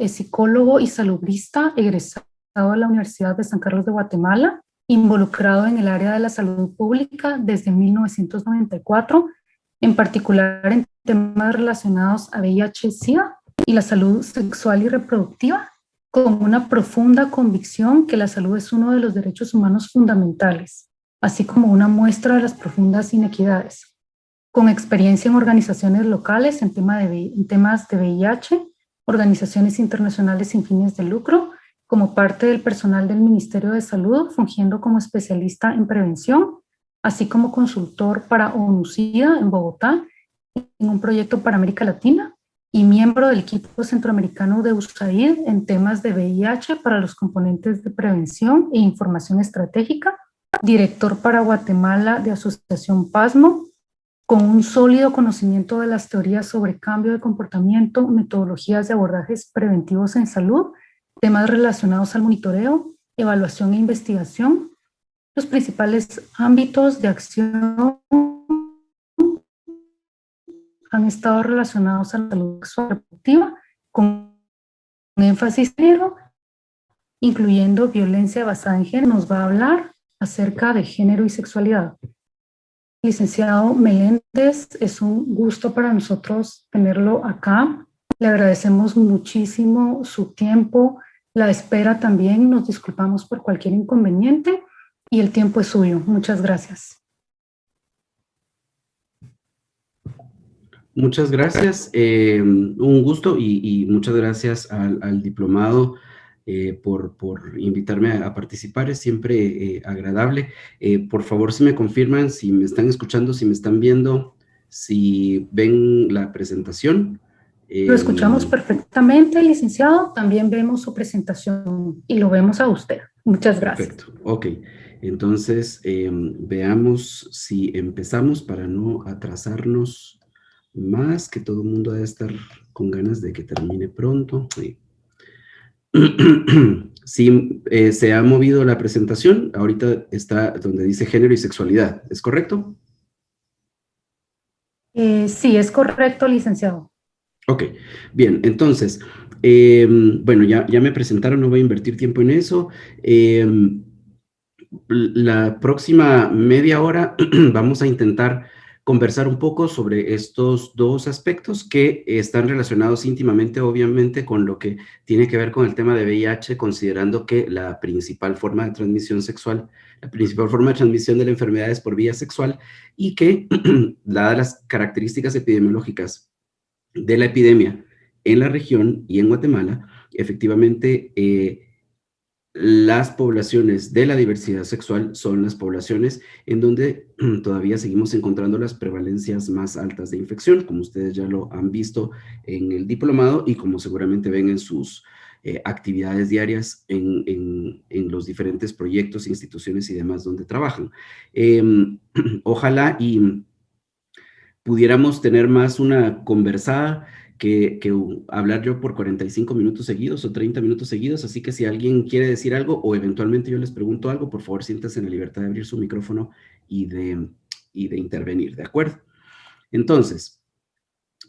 es psicólogo y salubrista, egresado de la Universidad de San Carlos de Guatemala, involucrado en el área de la salud pública desde 1994, en particular en temas relacionados a VIH-Sida y la salud sexual y reproductiva, con una profunda convicción que la salud es uno de los derechos humanos fundamentales, así como una muestra de las profundas inequidades. Con experiencia en organizaciones locales en temas de VIH, organizaciones internacionales sin fines de lucro, como parte del personal del Ministerio de Salud, fungiendo como especialista en prevención, así como consultor para ONU-SIDA en Bogotá, en un proyecto para América Latina, y miembro del equipo centroamericano de USAID en temas de VIH para los componentes de prevención e información estratégica, director para Guatemala de Asociación PASMO, con un sólido conocimiento de las teorías sobre cambio de comportamiento, metodologías de abordajes preventivos en salud, temas relacionados al monitoreo, evaluación e investigación. Los principales ámbitos de acción han estado relacionados a la salud sexual reproductiva, con énfasis en género, incluyendo violencia basada en género. Nos va a hablar acerca de género y sexualidad. Licenciado Meléndez, es un gusto para nosotros tenerlo acá. Le agradecemos muchísimo su tiempo, la espera también. Nos disculpamos por cualquier inconveniente y el tiempo es suyo. Muchas gracias. Muchas gracias, un gusto y muchas gracias al diplomado por invitarme a participar, es siempre agradable. Por favor, si me confirman, si me están escuchando, si me están viendo, si ven la presentación. Lo escuchamos perfectamente, licenciado, también vemos su presentación y lo vemos a usted. Muchas gracias. Perfecto, ok. Entonces, veamos si empezamos para no atrasarnos más, que todo el mundo debe estar con ganas de que termine pronto. Sí, sí, se ha movido la presentación, ahorita está donde dice género y sexualidad, ¿es correcto? Sí, es correcto, licenciado. Ok, bien, entonces, bueno, ya me presentaron, no voy a invertir tiempo en eso. La próxima media hora vamos a intentar conversar un poco sobre estos dos aspectos que están relacionados íntimamente, obviamente, con lo que tiene que ver con el tema de VIH, considerando que la principal forma de transmisión sexual, la principal forma de transmisión de la enfermedad es por vía sexual y que, dadas las características epidemiológicas de la epidemia en la región y en Guatemala, efectivamente, las poblaciones de la diversidad sexual son las poblaciones en donde todavía seguimos encontrando las prevalencias más altas de infección, como ustedes ya lo han visto en el diplomado y como seguramente ven en sus actividades diarias en los diferentes proyectos, instituciones y demás donde trabajan. Ojalá y pudiéramos tener más una conversada que hablar yo por 45 minutos seguidos o 30 minutos seguidos, así que si alguien quiere decir algo o eventualmente yo les pregunto algo, por favor siéntanse en la libertad de abrir su micrófono y de intervenir, ¿de acuerdo? Entonces,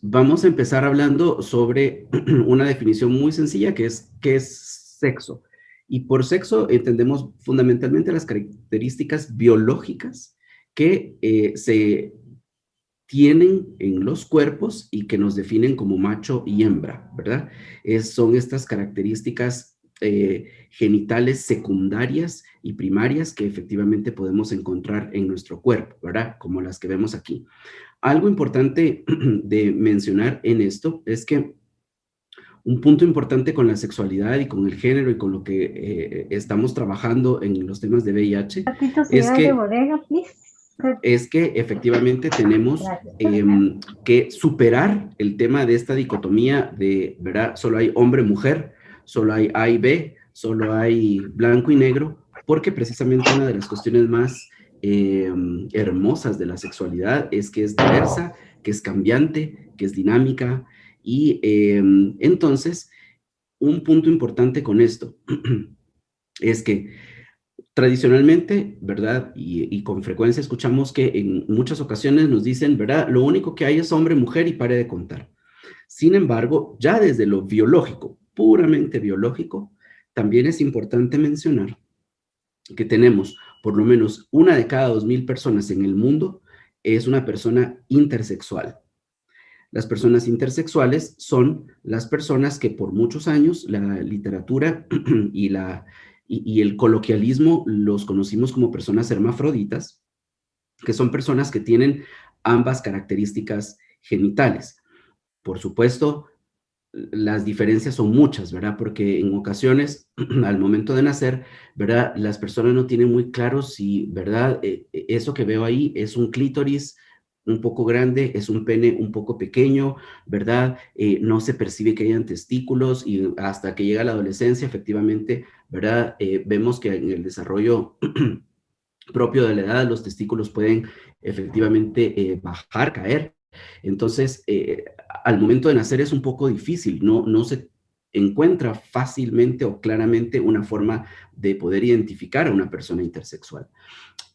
vamos a empezar hablando sobre una definición muy sencilla que es ¿qué es sexo? Y por sexo entendemos fundamentalmente las características biológicas que se tienen en los cuerpos y que nos definen como macho y hembra, ¿verdad? Son estas características genitales secundarias y primarias que efectivamente podemos encontrar en nuestro cuerpo, ¿verdad? Como las que vemos aquí. Algo importante de mencionar en esto es que un punto importante con la sexualidad y con el género y con lo que estamos trabajando en los temas de VIH es que efectivamente tenemos que superar el tema de esta dicotomía de, ¿verdad? Solo hay hombre-mujer, solo hay A y B, solo hay blanco y negro, porque precisamente una de las cuestiones más hermosas de la sexualidad es que es diversa, que es cambiante, que es dinámica, y entonces, un punto importante con esto es que tradicionalmente, ¿verdad? Y con frecuencia escuchamos que en muchas ocasiones nos dicen, ¿verdad? Lo único que hay es hombre, mujer y pare de contar. Sin embargo, ya desde lo biológico, puramente biológico, también es importante mencionar que tenemos por lo menos 1 de cada 2.000 personas en el mundo es una persona intersexual. Las personas intersexuales son las personas que por muchos años la literatura y, y el coloquialismo los conocimos como personas hermafroditas, que son personas que tienen ambas características genitales. Por supuesto, las diferencias son muchas, ¿verdad? Porque en ocasiones, al momento de nacer, ¿verdad? Las personas no tienen muy claro si, ¿verdad? Eso que veo ahí es un clítoris un poco grande, es un pene un poco pequeño, ¿verdad? No se percibe que hayan testículos y hasta que llega la adolescencia, efectivamente, ¿verdad? Vemos que en el desarrollo propio de la edad, los testículos pueden efectivamente bajar, caer. Entonces, al momento de nacer es un poco difícil, no se encuentra fácilmente o claramente una forma de poder identificar a una persona intersexual.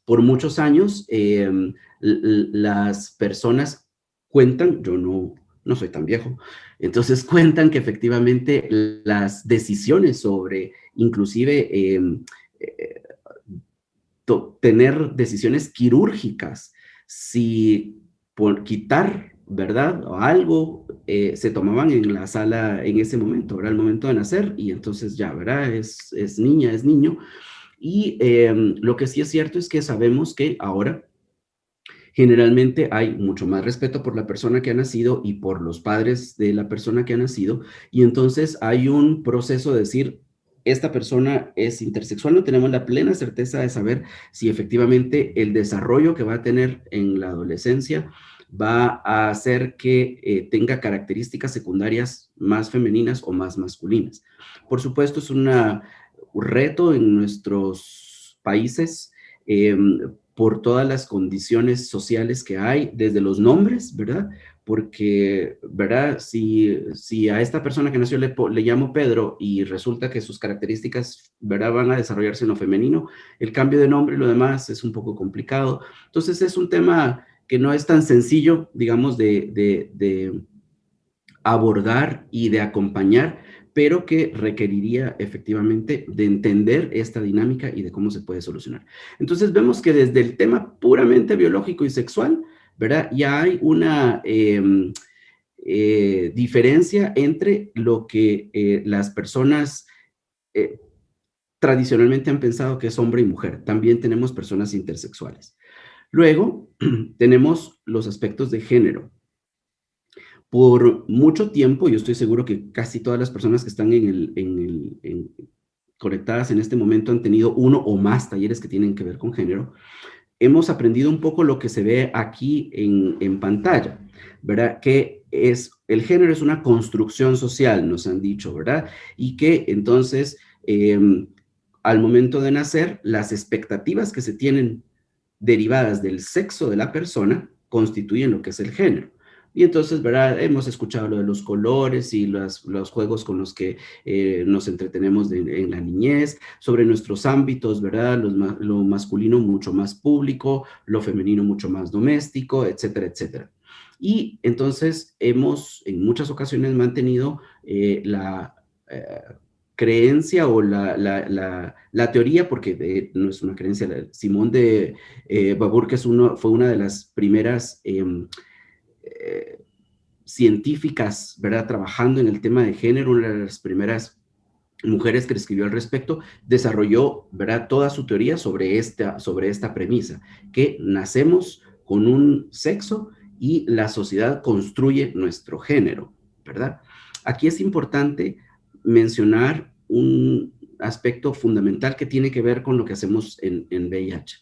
Por muchos años, las personas cuentan, yo no soy tan viejo, entonces cuentan que efectivamente las decisiones sobre inclusive eh, tener decisiones quirúrgicas, si por quitar, ¿verdad? O algo se tomaban en la sala en ese momento, ¿verdad? El momento de nacer, y entonces ya, ¿verdad? Es niña, es niño. Y lo que sí es cierto es que sabemos que ahora generalmente hay mucho más respeto por la persona que ha nacido y por los padres de la persona que ha nacido, y entonces hay un proceso de decir, esta persona es intersexual, no tenemos la plena certeza de saber si efectivamente el desarrollo que va a tener en la adolescencia va a hacer que tenga características secundarias más femeninas o más masculinas. Por supuesto, es un reto en nuestros países, eh, por todas las condiciones sociales que hay, desde los nombres, ¿verdad? Porque, ¿verdad? Si a esta persona que nació le llamo Pedro y resulta que sus características, ¿verdad? Van a desarrollarse en lo femenino, el cambio de nombre y lo demás es un poco complicado. Entonces es un tema que no es tan sencillo, digamos, de abordar y de acompañar, pero que requeriría efectivamente de entender esta dinámica y de cómo se puede solucionar. Entonces vemos que desde el tema puramente biológico y sexual, ¿verdad? Ya hay una diferencia entre lo que las personas eh, tradicionalmente han pensado que es hombre y mujer. También tenemos personas intersexuales. Luego tenemos los aspectos de género. Por mucho tiempo, yo estoy seguro que casi todas las personas que están conectadas en este momento han tenido uno o más talleres que tienen que ver con género. Hemos aprendido un poco lo que se ve aquí en pantalla, ¿verdad? Que el género es una construcción social, nos han dicho, ¿verdad? Y que entonces, al momento de nacer, las expectativas que se tienen derivadas del sexo de la persona constituyen lo que es el género. Y entonces, ¿verdad? Hemos escuchado lo de los colores y los juegos con los que nos entretenemos en la niñez, sobre nuestros ámbitos, ¿verdad? Lo masculino mucho más público, lo femenino mucho más doméstico, etcétera, etcétera. Y entonces hemos en muchas ocasiones mantenido la creencia o la teoría, porque no es una creencia, Simón de Babur, que fue una de las primeras científicas, ¿verdad? Trabajando en el tema de género, una de las primeras mujeres que escribió al respecto, desarrolló, ¿verdad? Toda su teoría sobre esta premisa, que nacemos con un sexo y la sociedad construye nuestro género, ¿verdad? Aquí es importante mencionar un aspecto fundamental que tiene que ver con lo que hacemos en VIH.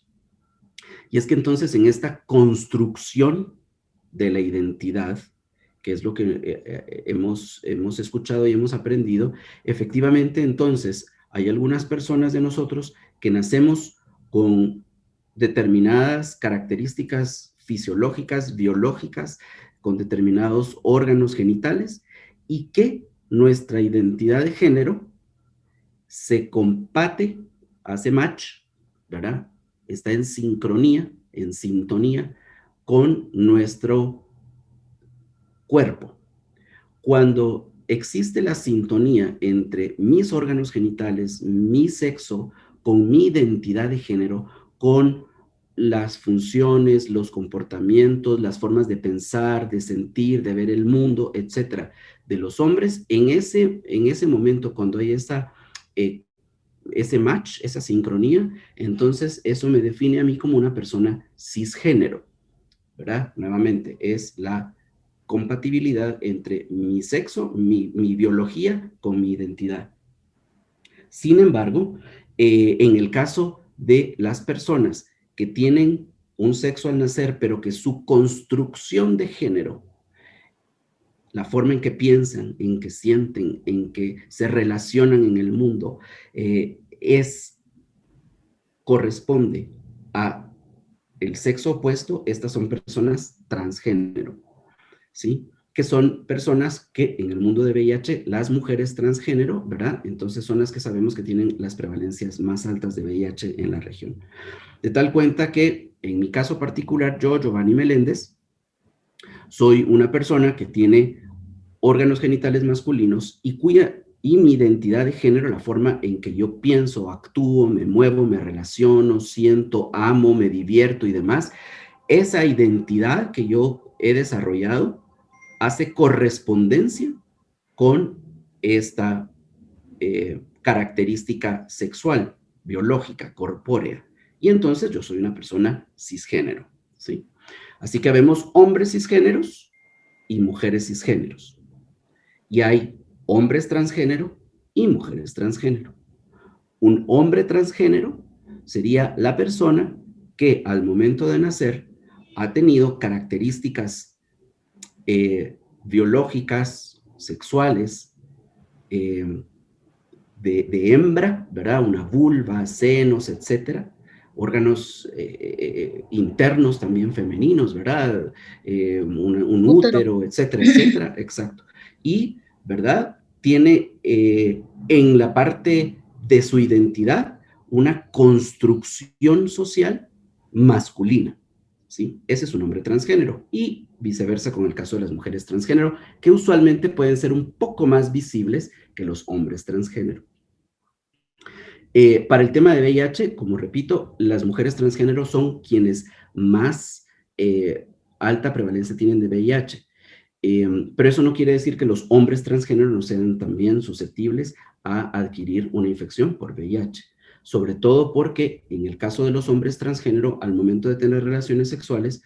Y es que entonces en esta construcción de la identidad, que es lo que hemos escuchado y hemos aprendido, efectivamente entonces hay algunas personas de nosotros que nacemos con determinadas características fisiológicas, biológicas, con determinados órganos genitales y que nuestra identidad de género se compate, hace match, ¿verdad? Está en sincronía, en sintonía con nuestro cuerpo. Cuando existe la sintonía entre mis órganos genitales, mi sexo, con mi identidad de género, con las funciones, los comportamientos, las formas de pensar, de sentir, de ver el mundo, etcétera, de los hombres, en ese momento, cuando hay ese match, esa sincronía, entonces eso me define a mí como una persona cisgénero, ¿verdad? Nuevamente, es la compatibilidad entre mi sexo, mi biología con mi identidad. Sin embargo, en el caso de las personas que tienen un sexo al nacer, pero que su construcción de género, la forma en que piensan, en que sienten, en que se relacionan en el mundo, corresponde a el sexo opuesto, estas son personas transgénero, ¿sí? Que son personas que en el mundo de VIH, las mujeres transgénero, ¿verdad? Entonces son las que sabemos que tienen las prevalencias más altas de VIH en la región. De tal cuenta que, en mi caso particular, yo, Giovanni Meléndez, soy una persona que tiene órganos genitales masculinos y mi identidad de género, la forma en que yo pienso, actúo, me muevo, me relaciono, siento, amo, me divierto y demás, esa identidad que yo he desarrollado hace correspondencia con esta característica sexual, biológica, corpórea. Y entonces yo soy una persona cisgénero, ¿sí? Así que vemos hombres cisgéneros y mujeres cisgéneros. Y hay hombres transgénero y mujeres transgénero. Un hombre transgénero sería la persona que al momento de nacer ha tenido características biológicas, sexuales, de hembra, ¿verdad? Una vulva, senos, etcétera. Órganos internos también femeninos, ¿verdad? Un útero, etcétera, etcétera, exacto. Y, ¿verdad? Tiene en la parte de su identidad una construcción social masculina, ¿sí? Ese es un hombre transgénero. Y viceversa con el caso de las mujeres transgénero, que usualmente pueden ser un poco más visibles que los hombres transgénero. Para el tema de VIH, como repito, las mujeres transgénero son quienes más alta prevalencia tienen de VIH. Pero eso no quiere decir que los hombres transgénero no sean también susceptibles a adquirir una infección por VIH. Sobre todo porque en el caso de los hombres transgénero, al momento de tener relaciones sexuales,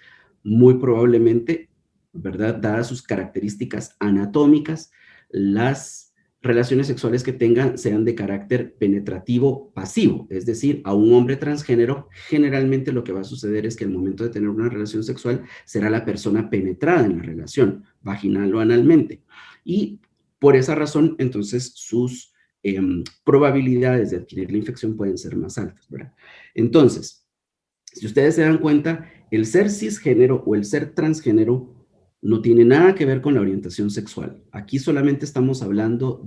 muy probablemente, ¿verdad? Dadas sus características anatómicas, las relaciones sexuales que tengan sean de carácter penetrativo pasivo, es decir, a un hombre transgénero generalmente lo que va a suceder es que al momento de tener una relación sexual será la persona penetrada en la relación, vaginal o analmente, y por esa razón entonces sus probabilidades de adquirir la infección pueden ser más altas, ¿verdad? Entonces, si ustedes se dan cuenta, el ser cisgénero o el ser transgénero no tiene nada que ver con la orientación sexual. Aquí solamente estamos hablando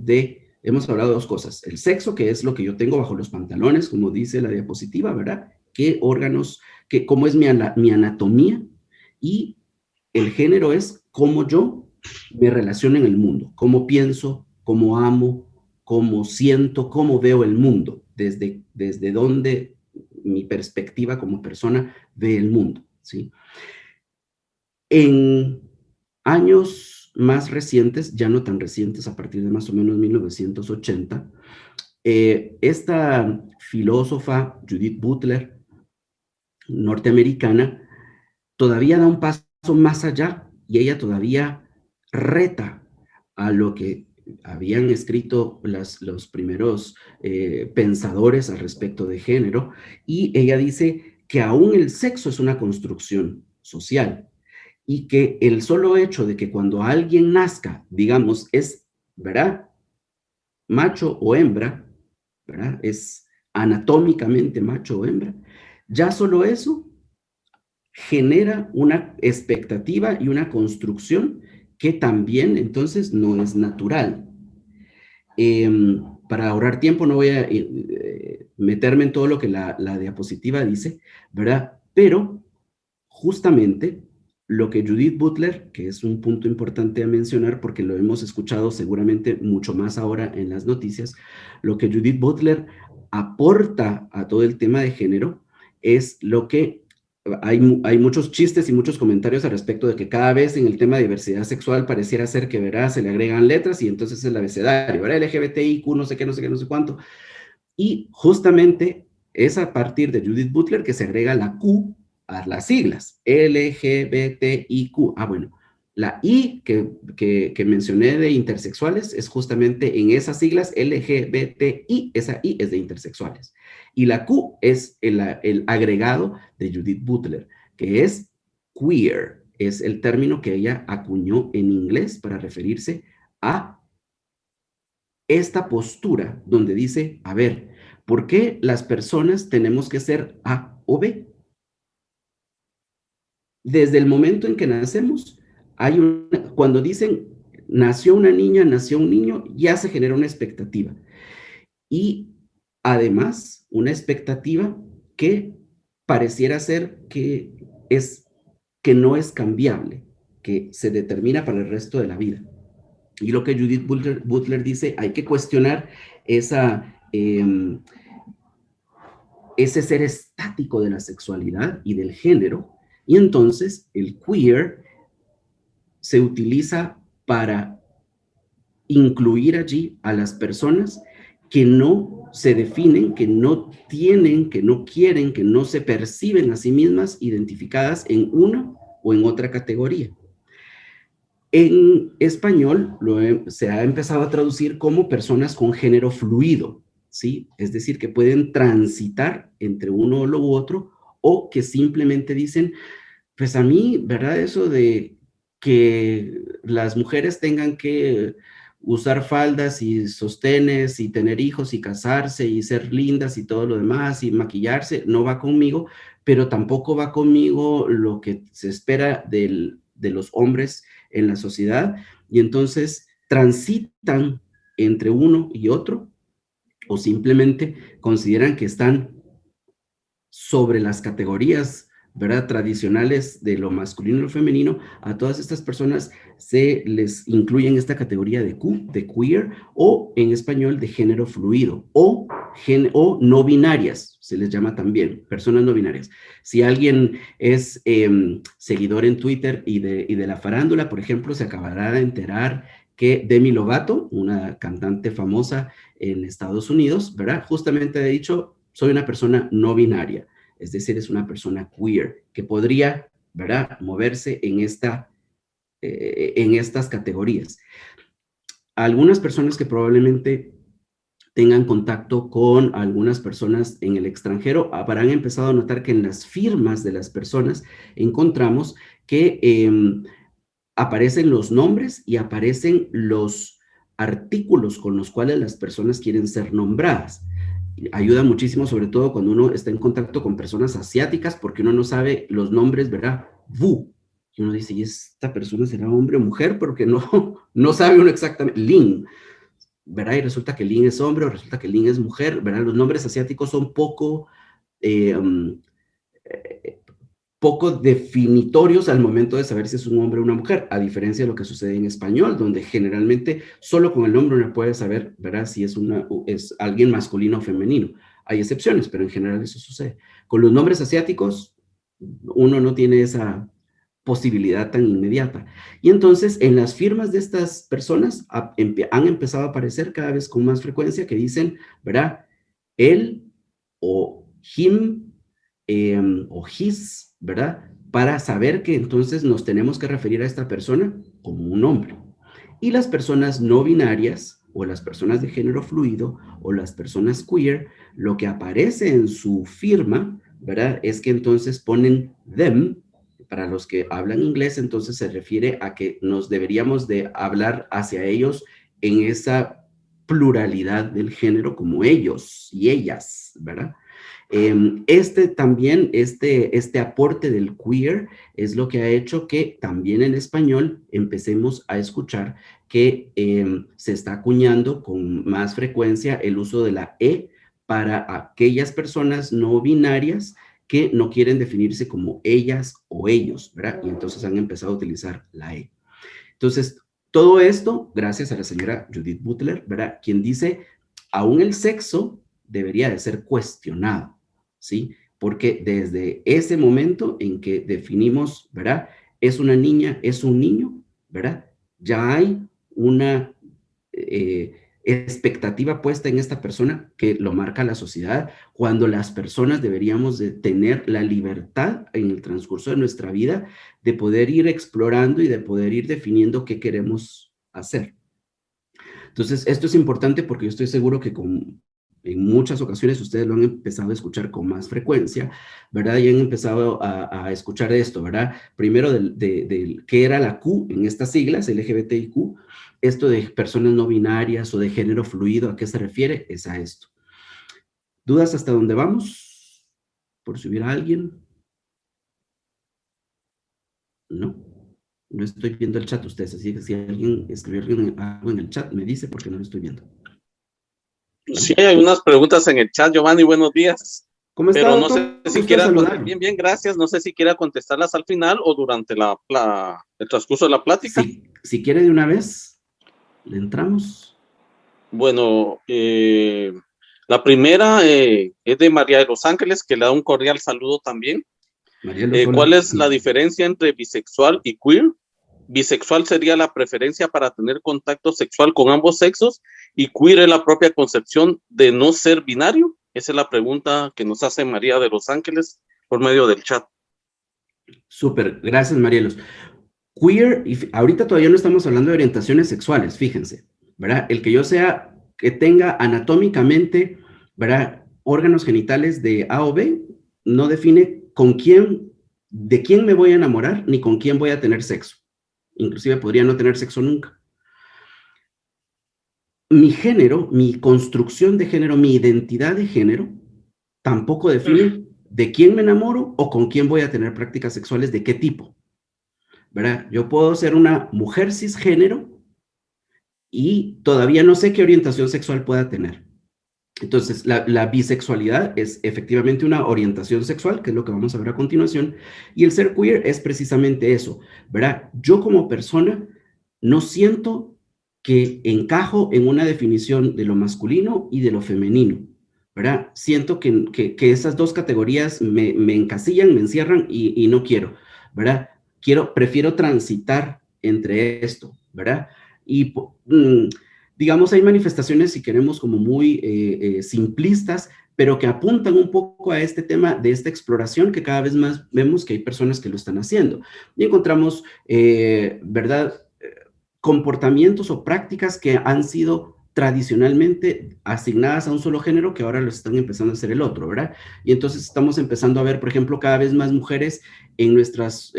hemos hablado de dos cosas. El sexo, que es lo que yo tengo bajo los pantalones, como dice la diapositiva, ¿verdad? ¿Qué órganos, cómo es mi anatomía? Y el género es cómo yo me relaciono en el mundo, cómo pienso, cómo amo, cómo siento, cómo veo el mundo, desde donde mi perspectiva como persona ve el mundo, ¿sí? En años más recientes, ya no tan recientes, a partir de más o menos 1980, esta filósofa Judith Butler, norteamericana, todavía da un paso más allá y ella todavía reta a lo que habían escrito los primeros pensadores al respecto de género, y ella dice que aún el sexo es una construcción social y que el solo hecho de que cuando alguien nazca, digamos, es, ¿verdad? Macho o hembra, ¿verdad? Es anatómicamente macho o hembra, ya solo eso genera una expectativa y una construcción que también entonces no es natural. Para ahorrar tiempo no voy a meterme en todo lo que la diapositiva dice, ¿verdad? Pero justamente lo que Judith Butler, que es un punto importante a mencionar porque lo hemos escuchado seguramente mucho más ahora en las noticias, lo que Judith Butler aporta a todo el tema de género es lo que hay muchos chistes y muchos comentarios al respecto de que cada vez en el tema de diversidad sexual pareciera ser que, ¿verdad? Se le agregan letras y entonces es el abecedario, ¿verdad? LGBTIQ, no sé qué, no sé qué, no sé cuánto. Y justamente es a partir de Judith Butler que se agrega la Q a las siglas, LGBTIQ. Ah, bueno, la I que mencioné de intersexuales es justamente en esas siglas LGBTI, esa I es de intersexuales. Y la Q es el agregado de Judith Butler, que es queer, es el término que ella acuñó en inglés para referirse a esta postura donde dice, a ver, ¿por qué las personas tenemos que ser A o B? Desde el momento en que nacemos, cuando dicen nació una niña, nació un niño, ya se genera una expectativa. Y además, una expectativa que pareciera ser que no es cambiable, que se determina para el resto de la vida. Y lo que Judith Butler dice, hay que cuestionar ese ser estático de la sexualidad y del género, y entonces el queer se utiliza para incluir allí a las personas que no se definen, que no tienen, que no quieren, que no se perciben a sí mismas identificadas en una o en otra categoría. En español se ha empezado a traducir como personas con género fluido, ¿sí? Es decir, que pueden transitar entre uno o lo otro, o que simplemente dicen, pues a mí, ¿verdad? Eso de que las mujeres tengan que usar faldas y sostenes y tener hijos y casarse y ser lindas y todo lo demás y maquillarse, no va conmigo, pero tampoco va conmigo lo que se espera de los hombres en la sociedad, y entonces transitan entre uno y otro o simplemente consideran que están sobre las categorías, ¿verdad? Tradicionales de lo masculino y lo femenino. A todas estas personas se les incluye en esta categoría de Q, de queer, o en español de género fluido, o no binarias, se les llama también, personas no binarias. Si alguien es seguidor en Twitter y de la farándula, por ejemplo, se acabará de enterar que Demi Lovato, una cantante famosa en Estados Unidos, ¿verdad? Justamente ha dicho, soy una persona no binaria, es decir, es una persona queer, que podría, ¿verdad?, moverse en estas categorías. Algunas personas que probablemente tengan contacto con algunas personas en el extranjero habrán empezado a notar que en las firmas de las personas encontramos que aparecen los nombres y aparecen los artículos con los cuales las personas quieren ser nombradas. Ayuda muchísimo, sobre todo cuando uno está en contacto con personas asiáticas, porque uno no sabe los nombres, ¿verdad? Wu. Y uno dice, ¿y esta persona será hombre o mujer? Porque no sabe uno exactamente. Lin, ¿verdad? Y resulta que Lin es hombre o resulta que Lin es mujer, ¿verdad? Los nombres asiáticos son eh, um, poco definitorios al momento de saber si es un hombre o una mujer, a diferencia de lo que sucede en español, donde generalmente solo con el nombre uno puede saber, ¿verdad?, si es alguien masculino o femenino. Hay excepciones, pero en general eso sucede. Con los nombres asiáticos, uno no tiene esa posibilidad tan inmediata. Y entonces, en las firmas de estas personas han empezado a aparecer cada vez con más frecuencia que dicen, ¿verdad?, él o him o his, ¿verdad? Para saber que entonces nos tenemos que referir a esta persona como un hombre. Y las personas no binarias o las personas de género fluido o las personas queer, lo que aparece en su firma, ¿verdad? Es que entonces ponen them. Para los que hablan inglés, entonces se refiere a que nos deberíamos de hablar hacia ellos en esa pluralidad del género como ellos y ellas, ¿verdad? Este aporte del queer es lo que ha hecho que también en español empecemos a escuchar que se está acuñando con más frecuencia el uso de la E para aquellas personas no binarias que no quieren definirse como ellas o ellos, ¿verdad? Y entonces han empezado a utilizar la E. Entonces, todo esto, gracias a la señora Judith Butler, ¿verdad? Quien dice, aún el sexo debería de ser cuestionado, ¿sí? Porque desde ese momento en que definimos, ¿verdad? Es una niña, es un niño, ¿verdad? Ya hay una expectativa puesta en esta persona que lo marca la sociedad, cuando las personas deberíamos de tener la libertad en el transcurso de nuestra vida de poder ir explorando y de poder ir definiendo qué queremos hacer. Entonces, esto es importante porque yo estoy seguro que en muchas ocasiones ustedes lo han empezado a escuchar con más frecuencia, ¿verdad? Y han empezado a escuchar esto, ¿verdad? Primero del qué era la Q en estas siglas, LGBTIQ, esto de personas no binarias o de género fluido, ¿a qué se refiere? Es a esto. ¿Dudas hasta dónde vamos? Por si hubiera alguien. No, no estoy viendo el chat ustedes, así que si alguien escribió algo en el chat, me dice porque no lo estoy viendo. Sí, hay unas preguntas en el chat, Giovanni, buenos días. ¿Cómo está, Pero no doctor? sé si quiera, bien, gracias. No sé si quiera contestarlas al final o durante el transcurso de la plática. Sí, si quiere de una vez, le entramos. Bueno, la primera es de María de los Ángeles, que le da un cordial saludo también. ¿Cuál es la diferencia entre bisexual y queer? Bisexual sería la preferencia para tener contacto sexual con ambos sexos y queer es la propia concepción de no ser binario. Esa es la pregunta que nos hace María de los Ángeles por medio del chat. Súper, gracias, Marielos. Queer, y ahorita todavía no estamos hablando de orientaciones sexuales, fíjense, ¿verdad? El que yo sea, que tenga anatómicamente, ¿verdad? Órganos genitales de A o B, no define de quién me voy a enamorar, ni con quién voy a tener sexo. Inclusive podría no tener sexo nunca. Mi género, mi construcción de género, mi identidad de género, tampoco define de quién me enamoro o con quién voy a tener prácticas sexuales, de qué tipo, ¿verdad? Yo puedo ser una mujer cisgénero y todavía no sé qué orientación sexual pueda tener. Entonces, la bisexualidad es efectivamente una orientación sexual, que es lo que vamos a ver a continuación, y el ser queer es precisamente eso, ¿verdad? Yo como persona no siento que encajo en una definición de lo masculino y de lo femenino, ¿verdad? Siento que esas dos categorías me encasillan, me encierran y no quiero, ¿verdad? Prefiero transitar entre esto, ¿verdad? Y digamos, hay manifestaciones, si queremos, como muy simplistas, pero que apuntan un poco a este tema de esta exploración que cada vez más vemos que hay personas que lo están haciendo. Y encontramos, ¿verdad?, comportamientos o prácticas que han sido tradicionalmente asignadas a un solo género que ahora los están empezando a hacer el otro, ¿verdad? Y entonces estamos empezando a ver, por ejemplo, cada vez más mujeres en nuestros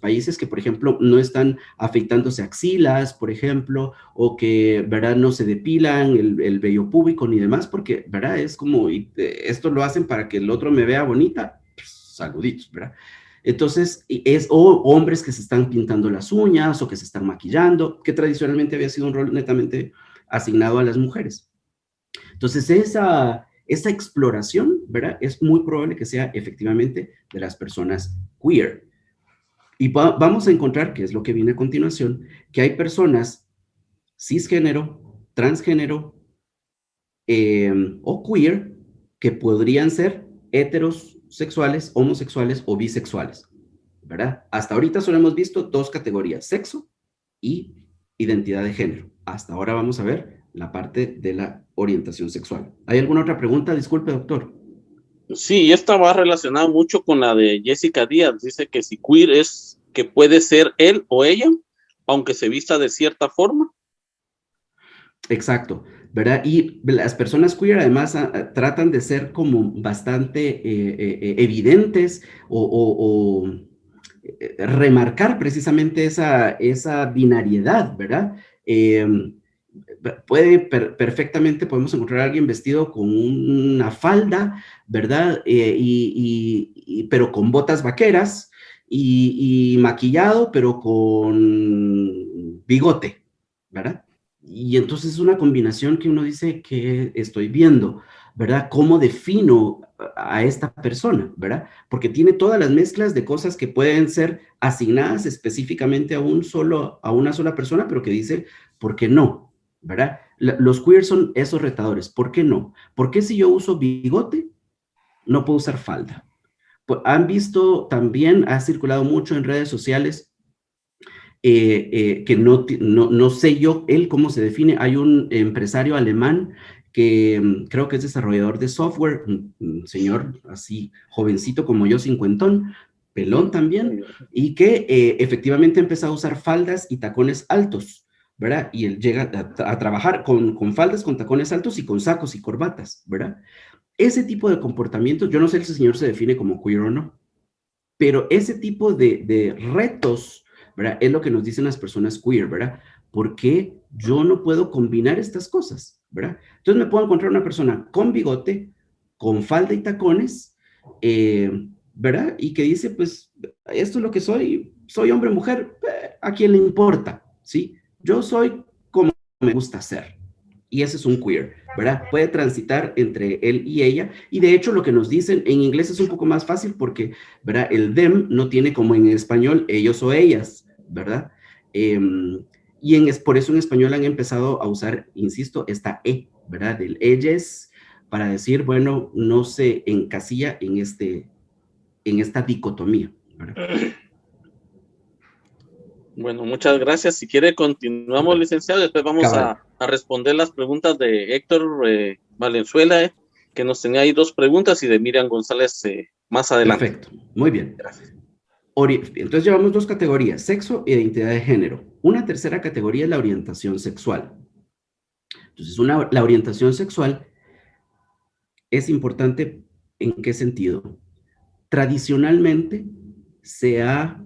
países que, por ejemplo, no están afeitándose axilas, por ejemplo, o que, ¿verdad?, no se depilan el vello púbico ni demás, porque, ¿verdad?, es como, esto lo hacen para que el otro me vea bonita, pues, saluditos, ¿verdad? Entonces, o hombres que se están pintando las uñas o que se están maquillando, que tradicionalmente había sido un rol netamente asignado a las mujeres. Entonces, esa exploración, ¿verdad?, es muy probable que sea efectivamente de las personas queer. Y vamos a encontrar, que es lo que viene a continuación, que hay personas cisgénero, transgénero o queer que podrían ser heterosexuales, homosexuales o bisexuales, ¿verdad? Hasta ahorita solo hemos visto dos categorías, sexo y identidad de género. Hasta ahora vamos a ver la parte de la orientación sexual. ¿Hay alguna otra pregunta? Disculpe, doctor. Sí, esta va relacionada mucho con la de Jessica Díaz. Dice que si queer es que puede ser él o ella, aunque se vista de cierta forma. Exacto, ¿verdad? Y las personas queer además tratan de ser como bastante evidentes o remarcar precisamente esa binariedad, ¿verdad? Perfectamente podemos encontrar a alguien vestido con una falda, ¿verdad? Pero con botas vaqueras y maquillado, pero con bigote, ¿verdad? Y entonces es una combinación que uno dice que estoy viendo, ¿verdad? ¿Cómo defino a esta persona, ¿verdad? Porque tiene todas las mezclas de cosas que pueden ser asignadas específicamente a una sola persona, pero que dice, ¿por qué no? ¿Verdad? Los queer son esos retadores. ¿Por qué no? ¿Por qué si yo uso bigote, no puedo usar falda? Pues, han visto también, ha circulado mucho en redes sociales, que no sé yo él cómo se define. Hay un empresario alemán que creo que es desarrollador de software, un señor así jovencito como yo, cincuentón, pelón también, y que efectivamente empezó a usar faldas y tacones altos, ¿verdad? Y él llega a trabajar con faldas, con tacones altos y con sacos y corbatas, ¿verdad? Ese tipo de comportamientos, yo no sé si ese señor se define como queer o no, pero ese tipo de retos, ¿verdad? Es lo que nos dicen las personas queer, ¿verdad? Porque yo no puedo combinar estas cosas, ¿verdad? Entonces me puedo encontrar una persona con bigote, con falda y tacones, ¿verdad? Y que dice, pues, esto es lo que soy hombre o mujer, ¿a quién le importa? ¿Sí? Yo soy como me gusta ser. Y ese es un queer, ¿verdad? Puede transitar entre él y ella. Y de hecho lo que nos dicen en inglés es un poco más fácil porque, ¿verdad? El them no tiene como en español ellos o ellas, ¿verdad? Por eso en español han empezado a usar, insisto, esta E, ¿verdad? Del ellas, para decir, bueno, no se encasilla en esta dicotomía, ¿verdad? Bueno, muchas gracias. Si quiere, continuamos, licenciado. Después vamos a responder las preguntas de Héctor Valenzuela, que nos tenía ahí 2 preguntas, y de Miriam González más adelante. Perfecto, muy bien. Gracias. Entonces llevamos 2 categorías, sexo e identidad de género. Una tercera categoría es la orientación sexual. Entonces, la orientación sexual es importante, ¿en qué sentido? Tradicionalmente se ha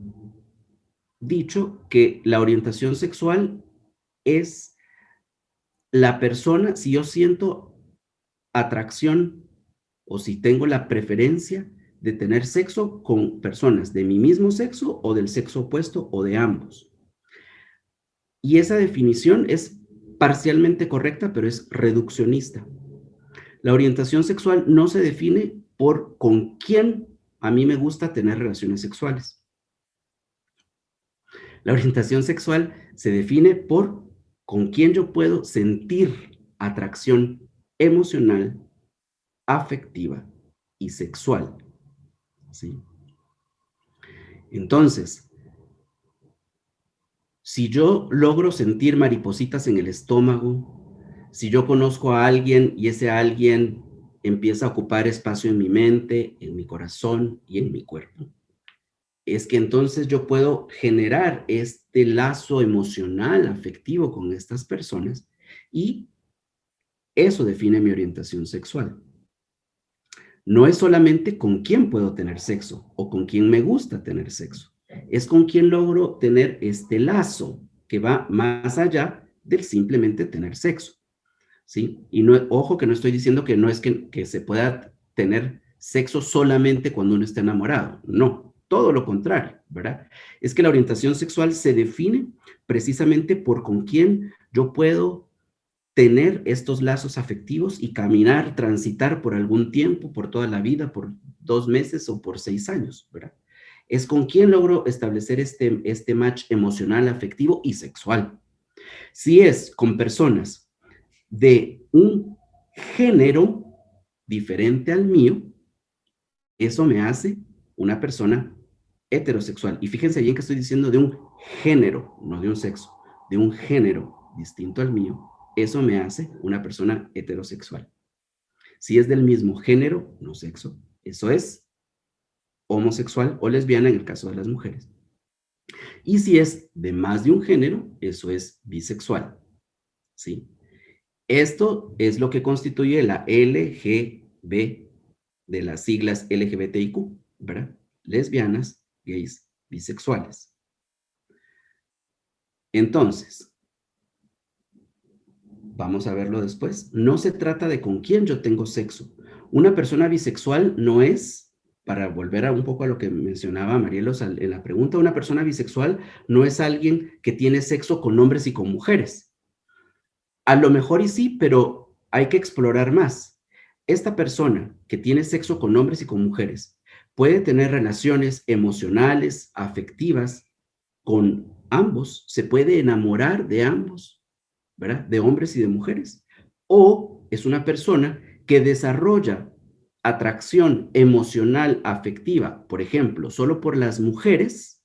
dicho que la orientación sexual es la persona, si yo siento atracción o si tengo la preferencia de tener sexo con personas de mi mismo sexo o del sexo opuesto o de ambos. Y esa definición es parcialmente correcta, pero es reduccionista. La orientación sexual no se define por con quién a mí me gusta tener relaciones sexuales. La orientación sexual se define por con quién yo puedo sentir atracción emocional, afectiva y sexual. ¿Sí? Entonces, si yo logro sentir maripositas en el estómago, si yo conozco a alguien y ese alguien empieza a ocupar espacio en mi mente, en mi corazón y en mi cuerpo, es que entonces yo puedo generar este lazo emocional, afectivo con estas personas, y eso define mi orientación sexual. No es solamente con quién puedo tener sexo o con quién me gusta tener sexo, es con quién logro tener este lazo que va más allá del simplemente tener sexo, ¿sí? Y no, ojo que no estoy diciendo que no es que se pueda tener sexo solamente cuando uno está enamorado, no, todo lo contrario, ¿verdad? Es que la orientación sexual se define precisamente por con quién yo puedo tener estos lazos afectivos y caminar, transitar por algún tiempo, por toda la vida, por 2 meses o por 6 años, ¿verdad? Es con quién logro establecer este match emocional, afectivo y sexual. Si es con personas de un género diferente al mío, eso me hace una persona heterosexual. Y fíjense bien que estoy diciendo de un género, no de un sexo, de un género distinto al mío. Eso me hace una persona heterosexual. Si es del mismo género, no sexo, eso es homosexual o lesbiana en el caso de las mujeres. Y si es de más de un género, eso es bisexual. ¿Sí? Esto es lo que constituye la LGB, de las siglas LGBTIQ, ¿verdad? Lesbianas, gays, bisexuales. Entonces, vamos a verlo después. No se trata de con quién yo tengo sexo. Una persona bisexual no es, para volver un poco a lo que mencionaba Marielos en la pregunta, una persona bisexual no es alguien que tiene sexo con hombres y con mujeres. A lo mejor y sí, pero hay que explorar más. esta persona que tiene sexo con hombres y con mujeres puede tener relaciones emocionales, afectivas con ambos, se puede enamorar de ambos, ¿verdad? De hombres y de mujeres. O es una persona que desarrolla atracción emocional, afectiva, por ejemplo, solo por las mujeres,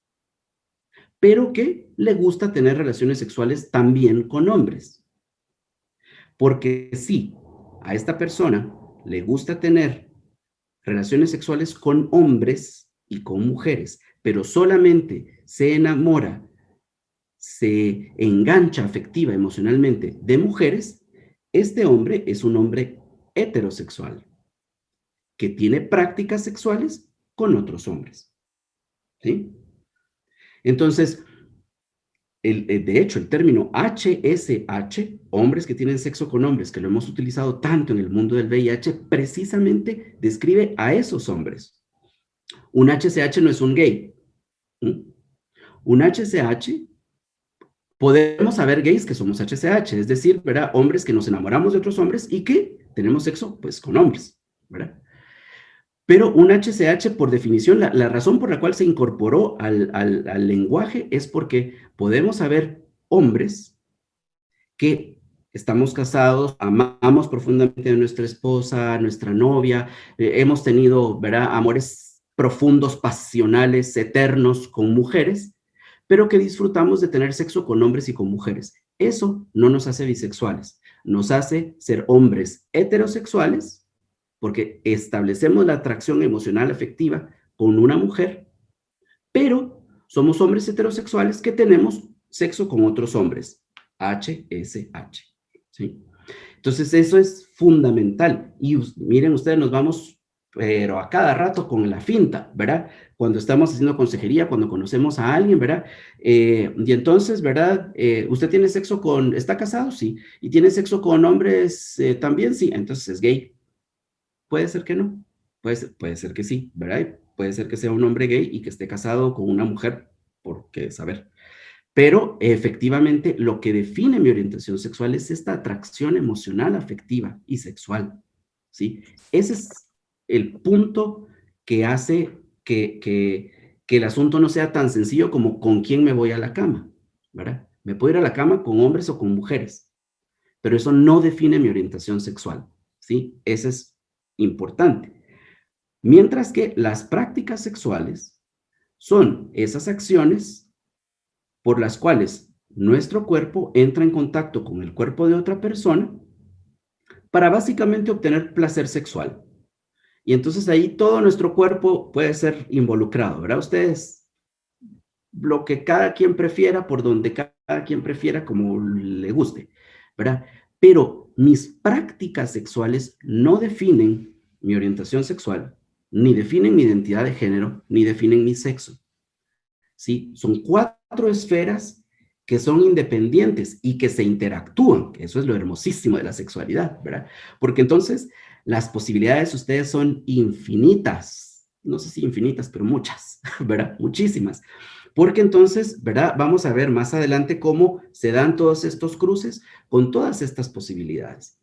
pero que le gusta tener relaciones sexuales también con hombres. Porque sí, a esta persona le gusta tener relaciones sexuales con hombres y con mujeres, pero solamente se enamora, se engancha afectiva, emocionalmente de mujeres, este hombre es un hombre heterosexual que tiene prácticas sexuales con otros hombres. ¿Sí? Entonces, de hecho, el término HSH, hombres que tienen sexo con hombres, que lo hemos utilizado tanto en el mundo del VIH, precisamente describe a esos hombres. Un HSH no es un gay. Un HSH, podemos saber gays que somos HSH, es decir, ¿verdad? Hombres que nos enamoramos de otros hombres y que tenemos sexo, pues, con hombres, ¿verdad? Pero un HCH, por definición, la razón por la cual se incorporó al lenguaje es porque podemos saber hombres que estamos casados, amamos profundamente a nuestra esposa, a nuestra novia, hemos tenido, ¿verdad?, amores profundos, pasionales, eternos con mujeres, pero que disfrutamos de tener sexo con hombres y con mujeres. Eso no nos hace bisexuales, nos hace ser hombres heterosexuales, porque establecemos la atracción emocional afectiva con una mujer, pero somos hombres heterosexuales que tenemos sexo con otros hombres, HSH, ¿sí? Entonces eso es fundamental, y miren ustedes, nos vamos, pero a cada rato con la finta, ¿verdad? Cuando estamos haciendo consejería, cuando conocemos a alguien, ¿verdad? Y entonces, ¿verdad? ¿Usted tiene sexo con, está casado? Sí. ¿Y tiene sexo con hombres también? Sí. Entonces es gay. Puede ser que no, puede ser que sí, ¿verdad? Puede ser que sea un hombre gay y que esté casado con una mujer, por qué saber. Pero efectivamente lo que define mi orientación sexual es esta atracción emocional, afectiva y sexual, ¿sí? Ese es el punto que hace que el asunto no sea tan sencillo como con quién me voy a la cama, ¿verdad? Me puedo ir a la cama con hombres o con mujeres, pero eso no define mi orientación sexual, ¿sí? Ese es importante. Mientras que las prácticas sexuales son esas acciones por las cuales nuestro cuerpo entra en contacto con el cuerpo de otra persona para básicamente obtener placer sexual. Y entonces ahí todo nuestro cuerpo puede ser involucrado, ¿verdad? Ustedes, lo que cada quien prefiera, por donde cada quien prefiera, como le guste, ¿verdad? Pero mis prácticas sexuales no definen mi orientación sexual, ni definen mi identidad de género, ni definen mi sexo. ¿Sí? Son 4 esferas que son independientes y que se interactúan, que eso es lo hermosísimo de la sexualidad, ¿verdad? Porque entonces las posibilidades de ustedes son infinitas, no sé si infinitas, pero muchas, ¿verdad? Muchísimas. Porque entonces, ¿verdad? Vamos a ver más adelante cómo se dan todos estos cruces con todas estas posibilidades.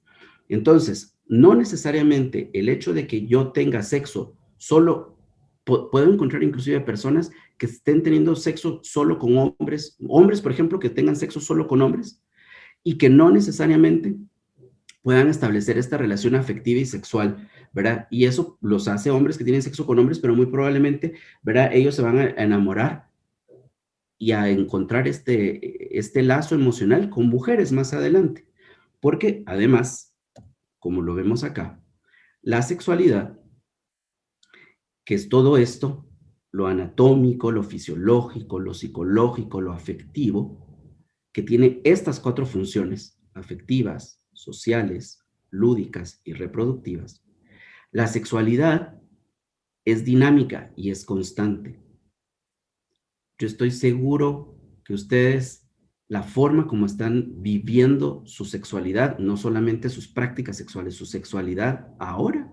Entonces, no necesariamente el hecho de que yo tenga sexo solo, puedo encontrar inclusive personas que estén teniendo sexo solo con hombres, hombres, por ejemplo, que tengan sexo solo con hombres y que no necesariamente puedan establecer esta relación afectiva y sexual, ¿verdad? Y eso los hace hombres que tienen sexo con hombres, pero muy probablemente, ¿verdad? Ellos se van a enamorar y a encontrar este lazo emocional con mujeres más adelante. Porque además, como lo vemos acá, la sexualidad, que es todo esto, lo anatómico, lo fisiológico, lo psicológico, lo afectivo, que tiene estas 4 funciones, afectivas, sociales, lúdicas y reproductivas. La sexualidad es dinámica y es constante. Yo estoy seguro que ustedes, la forma como están viviendo su sexualidad, no solamente sus prácticas sexuales, su sexualidad ahora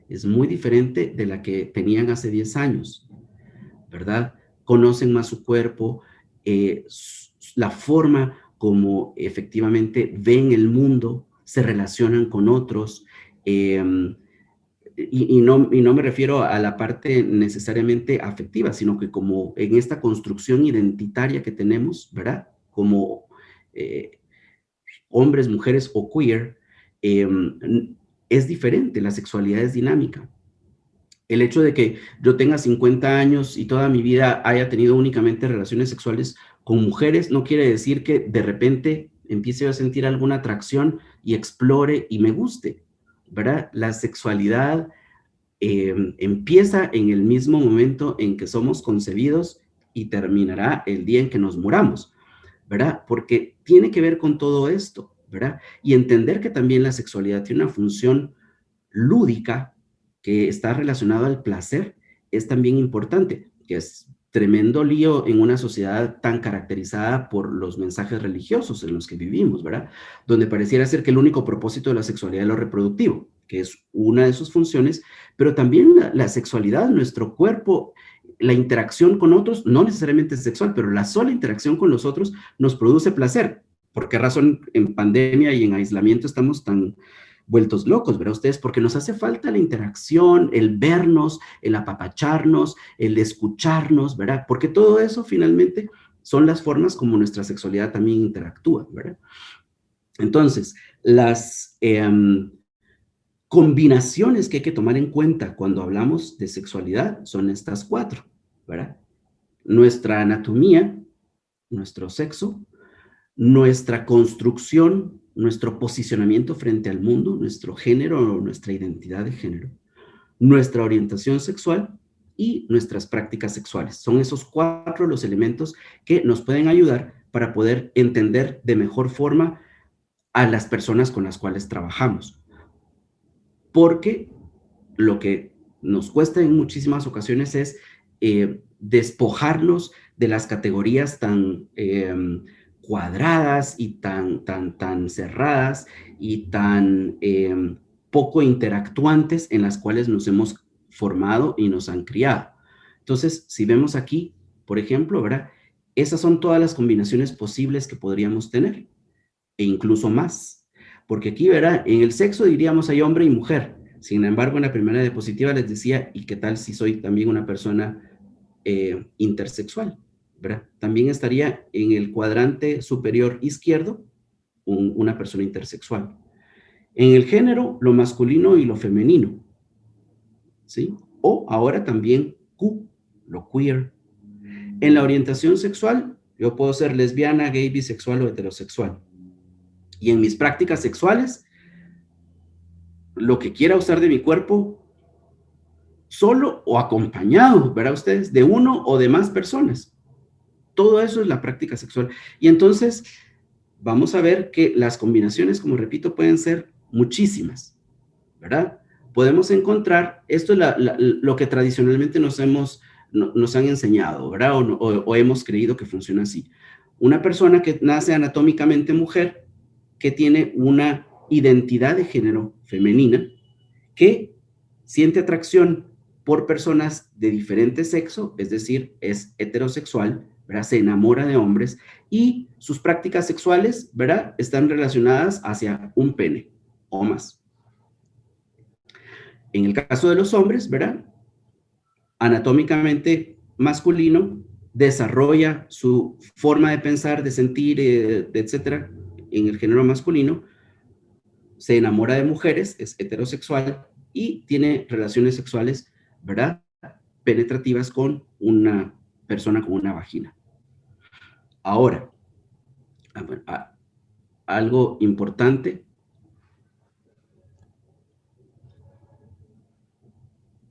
es muy diferente de la que tenían hace 10 años, ¿verdad? Conocen más su cuerpo, la forma como efectivamente ven el mundo, se relacionan con otros, y no me refiero a la parte necesariamente afectiva, sino que como en esta construcción identitaria que tenemos, ¿verdad? Como hombres, mujeres o queer, es diferente, la sexualidad es dinámica. El hecho de que yo tenga 50 años y toda mi vida haya tenido únicamente relaciones sexuales con mujeres no quiere decir que de repente empiece a sentir alguna atracción y explore y me guste, ¿verdad? La sexualidad empieza en el mismo momento en que somos concebidos y terminará el día en que nos muramos, ¿verdad? Porque tiene que ver con todo esto, ¿verdad? Y entender que también la sexualidad tiene una función lúdica que está relacionado al placer es también importante, que es tremendo lío en una sociedad tan caracterizada por los mensajes religiosos en los que vivimos, ¿verdad? Donde pareciera ser que el único propósito de la sexualidad es lo reproductivo, que es una de sus funciones, pero también la sexualidad, nuestro cuerpo, la interacción con otros, no necesariamente es sexual, pero la sola interacción con los otros nos produce placer. ¿Por qué razón en pandemia y en aislamiento estamos tan vueltos locos, ¿verdad? Ustedes, porque nos hace falta la interacción, el vernos, el apapacharnos, el escucharnos, ¿verdad? Porque todo eso finalmente son las formas como nuestra sexualidad también interactúa, ¿verdad? Entonces, las combinaciones que hay que tomar en cuenta cuando hablamos de sexualidad son estas 4, ¿verdad? Nuestra anatomía, nuestro sexo, nuestra construcción, nuestro posicionamiento frente al mundo, nuestro género o nuestra identidad de género, nuestra orientación sexual y nuestras prácticas sexuales. Son esos 4 los elementos que nos pueden ayudar para poder entender de mejor forma a las personas con las cuales trabajamos. Porque lo que nos cuesta en muchísimas ocasiones es despojarnos de las categorías tan cuadradas y tan cerradas y tan poco interactuantes en las cuales nos hemos formado y nos han criado. Entonces, si vemos aquí, por ejemplo, ¿verdad? Esas son todas las combinaciones posibles que podríamos tener, e incluso más. Porque aquí, ¿verdad? En el sexo diríamos hay hombre y mujer. Sin embargo, en la primera diapositiva les decía, ¿y qué tal si soy también una persona intersexual? ¿Verdad? También estaría en el cuadrante superior izquierdo una persona intersexual. En el género, lo masculino y lo femenino, ¿sí? O ahora también Q, lo queer. En la orientación sexual, yo puedo ser lesbiana, gay, bisexual o heterosexual. Y en mis prácticas sexuales, lo que quiera usar de mi cuerpo, solo o acompañado, ¿verdad ustedes? De uno o de más personas. Todo eso es la práctica sexual. Y entonces, vamos a ver que las combinaciones, como repito, pueden ser muchísimas, ¿verdad? Podemos encontrar, esto es lo que tradicionalmente nos han enseñado, ¿verdad? O hemos creído que funciona así. Una persona que nace anatómicamente mujer, que tiene una identidad de género femenina, que siente atracción por personas de diferente sexo, es decir, es heterosexual, ¿verdad? Se enamora de hombres y sus prácticas sexuales, ¿verdad? Están relacionadas hacia un pene o más. En el caso de los hombres, ¿verdad? Anatómicamente masculino, desarrolla su forma de pensar, de sentir, etcétera, en el género masculino, se enamora de mujeres, es heterosexual y tiene relaciones sexuales, ¿verdad? Penetrativas con una persona con una vagina. Ahora, algo importante.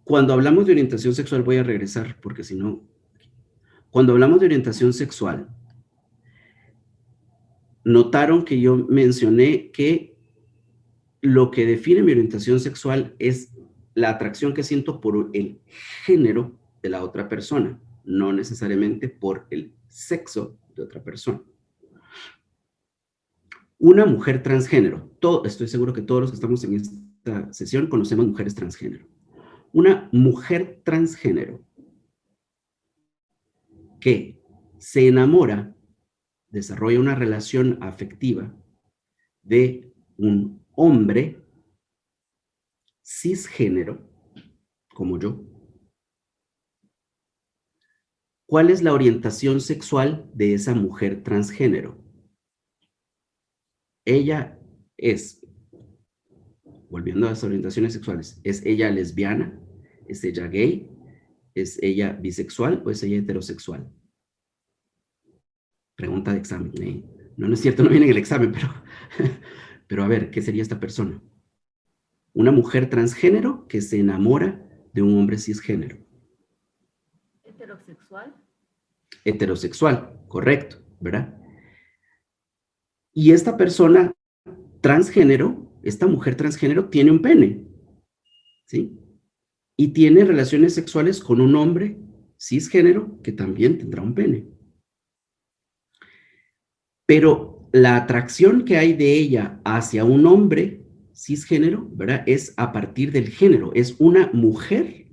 Cuando hablamos de orientación sexual, voy a regresar porque si no, cuando hablamos de orientación sexual, notaron que yo mencioné que lo que define mi orientación sexual es la atracción que siento por el género de la otra persona, no necesariamente por el sexo de otra persona. Una mujer transgénero, estoy seguro que todos los que estamos en esta sesión conocemos mujeres transgénero. Una mujer transgénero que se enamora, desarrolla una relación afectiva de un hombre cisgénero, como yo. ¿Cuál es la orientación sexual de esa mujer transgénero? Ella es, volviendo a las orientaciones sexuales, ¿es ella lesbiana? ¿Es ella gay? ¿Es ella bisexual o es ella heterosexual? Pregunta de examen. No, no es cierto, no viene en el examen, pero a ver, ¿qué sería esta persona? Una mujer transgénero que se enamora de un hombre cisgénero. Heterosexual. Heterosexual, correcto, ¿verdad? Y esta persona transgénero, esta mujer transgénero, tiene un pene, ¿sí? Y tiene relaciones sexuales con un hombre cisgénero que también tendrá un pene. Pero la atracción que hay de ella hacia un hombre cisgénero, ¿verdad? Es a partir del género. Es una mujer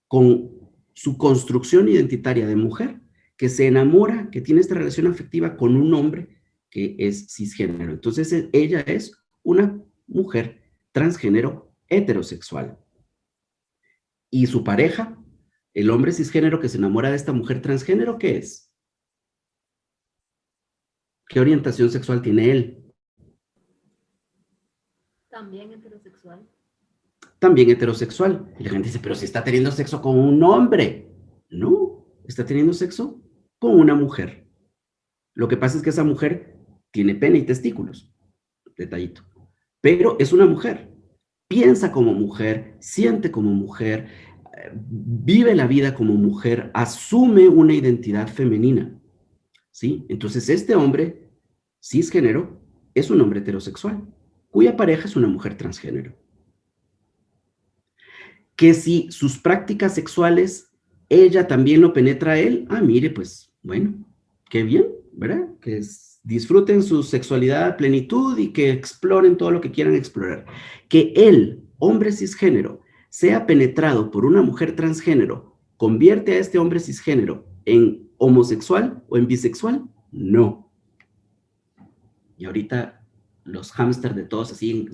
con su construcción identitaria de mujer que se enamora, que tiene esta relación afectiva con un hombre que es cisgénero. Entonces, ella es una mujer transgénero heterosexual. Y su pareja, el hombre cisgénero que se enamora de esta mujer transgénero, ¿qué es? ¿Qué orientación sexual tiene él? También heterosexual. También heterosexual. Y la gente dice, pero si está teniendo sexo con un hombre. No, está teniendo sexo con una mujer. Lo que pasa es que esa mujer tiene pene y testículos. Detallito. Pero es una mujer. Piensa como mujer, siente como mujer, vive la vida como mujer, asume una identidad femenina. ¿Sí? Entonces, este hombre cisgénero es un hombre heterosexual, cuya pareja es una mujer transgénero. Que si sus prácticas sexuales, ella también lo penetra a él, mire, pues, bueno, qué bien, ¿verdad? Que disfruten su sexualidad a plenitud y que exploren todo lo que quieran explorar. Que él, hombre cisgénero, sea penetrado por una mujer transgénero, ¿convierte a este hombre cisgénero en homosexual o en bisexual? No. Y ahorita los hámster de todos así,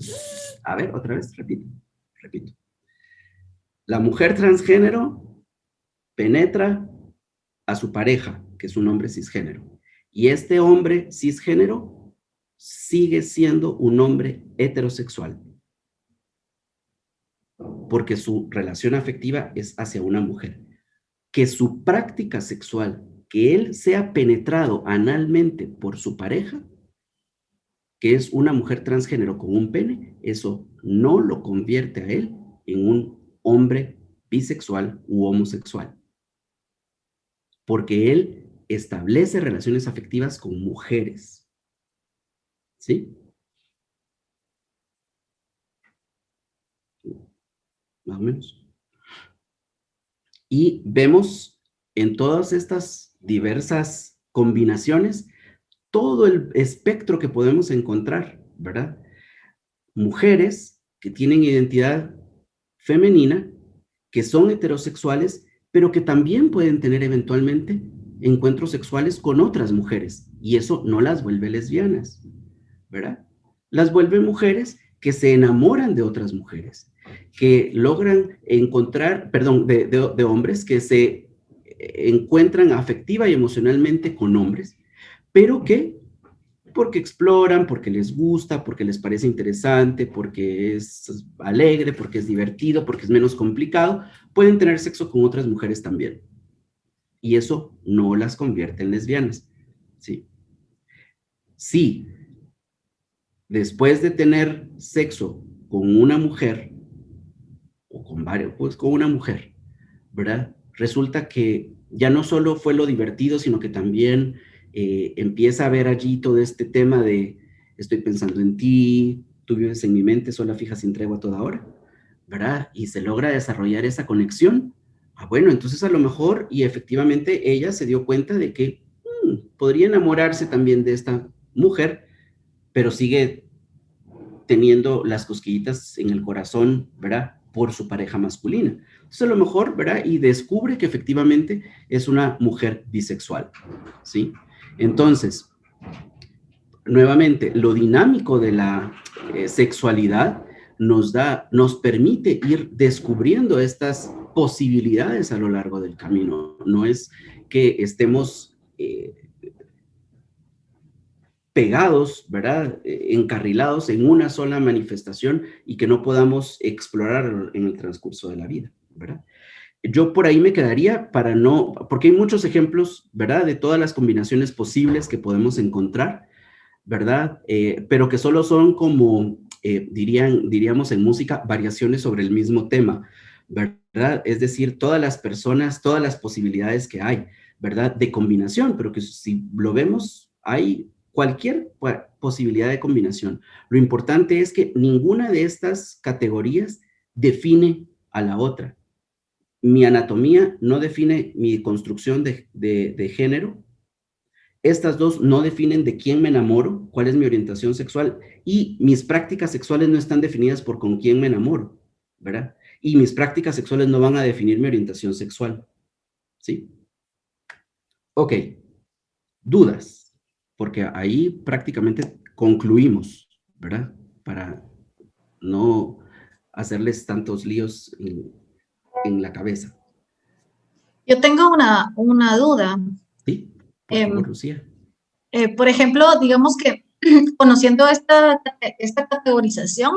a ver, otra vez, repito. La mujer transgénero penetra a su pareja, que es un hombre cisgénero. Y este hombre cisgénero sigue siendo un hombre heterosexual. Porque su relación afectiva es hacia una mujer. Que su práctica sexual, que él sea penetrado analmente por su pareja, que es una mujer transgénero con un pene, eso no lo convierte a él en un hombre bisexual u homosexual. Porque él establece relaciones afectivas con mujeres. ¿Sí? Más o menos. Y vemos en todas estas diversas combinaciones todo el espectro que podemos encontrar, ¿verdad? Mujeres que tienen identidad femenina, que son heterosexuales, pero que también pueden tener eventualmente encuentros sexuales con otras mujeres, y eso no las vuelve lesbianas, ¿verdad? Las vuelve mujeres que se enamoran de otras mujeres, que logran encontrar, perdón, de hombres que se encuentran afectiva y emocionalmente con hombres, pero que porque exploran, porque les gusta, porque les parece interesante, porque es alegre, porque es divertido, porque es menos complicado, pueden tener sexo con otras mujeres también. Y eso no las convierte en lesbianas, ¿sí? Sí, después de tener sexo con una mujer, o con varios, pues con una mujer, ¿verdad? Resulta que ya no solo fue lo divertido, sino que también empieza a ver allí todo este tema de estoy pensando en ti, tú vives en mi mente, sola fija sin tregua toda hora, ¿verdad? Y se logra desarrollar esa conexión. Bueno, entonces a lo mejor, y efectivamente ella se dio cuenta de que podría enamorarse también de esta mujer, pero sigue teniendo las cosquillitas en el corazón, ¿verdad? Por su pareja masculina. Entonces, a lo mejor, ¿verdad? Y descubre que efectivamente es una mujer bisexual, ¿sí? Entonces, nuevamente, lo dinámico de la sexualidad nos permite ir descubriendo estas posibilidades a lo largo del camino. No es que estemos pegados, ¿verdad? Encarrilados en una sola manifestación y que no podamos explorar en el transcurso de la vida, ¿verdad? Yo por ahí me quedaría porque hay muchos ejemplos, ¿verdad? De todas las combinaciones posibles que podemos encontrar, ¿verdad? Pero que solo son como, diríamos en música, variaciones sobre el mismo tema, ¿verdad? Es decir, todas las personas, todas las posibilidades que hay, ¿verdad? De combinación, pero que si lo vemos, hay cualquier posibilidad de combinación. Lo importante es que ninguna de estas categorías define a la otra. Mi anatomía no define mi construcción de género. Estas dos no definen de quién me enamoro, cuál es mi orientación sexual, y mis prácticas sexuales no están definidas por con quién me enamoro, ¿verdad? Y mis prácticas sexuales no van a definir mi orientación sexual, ¿sí? Ok, dudas, porque ahí prácticamente concluimos, ¿verdad? Para no hacerles tantos líos en la cabeza. Yo tengo una duda. Sí, por favor, Lucía. Por ejemplo, digamos que conociendo esta categorización,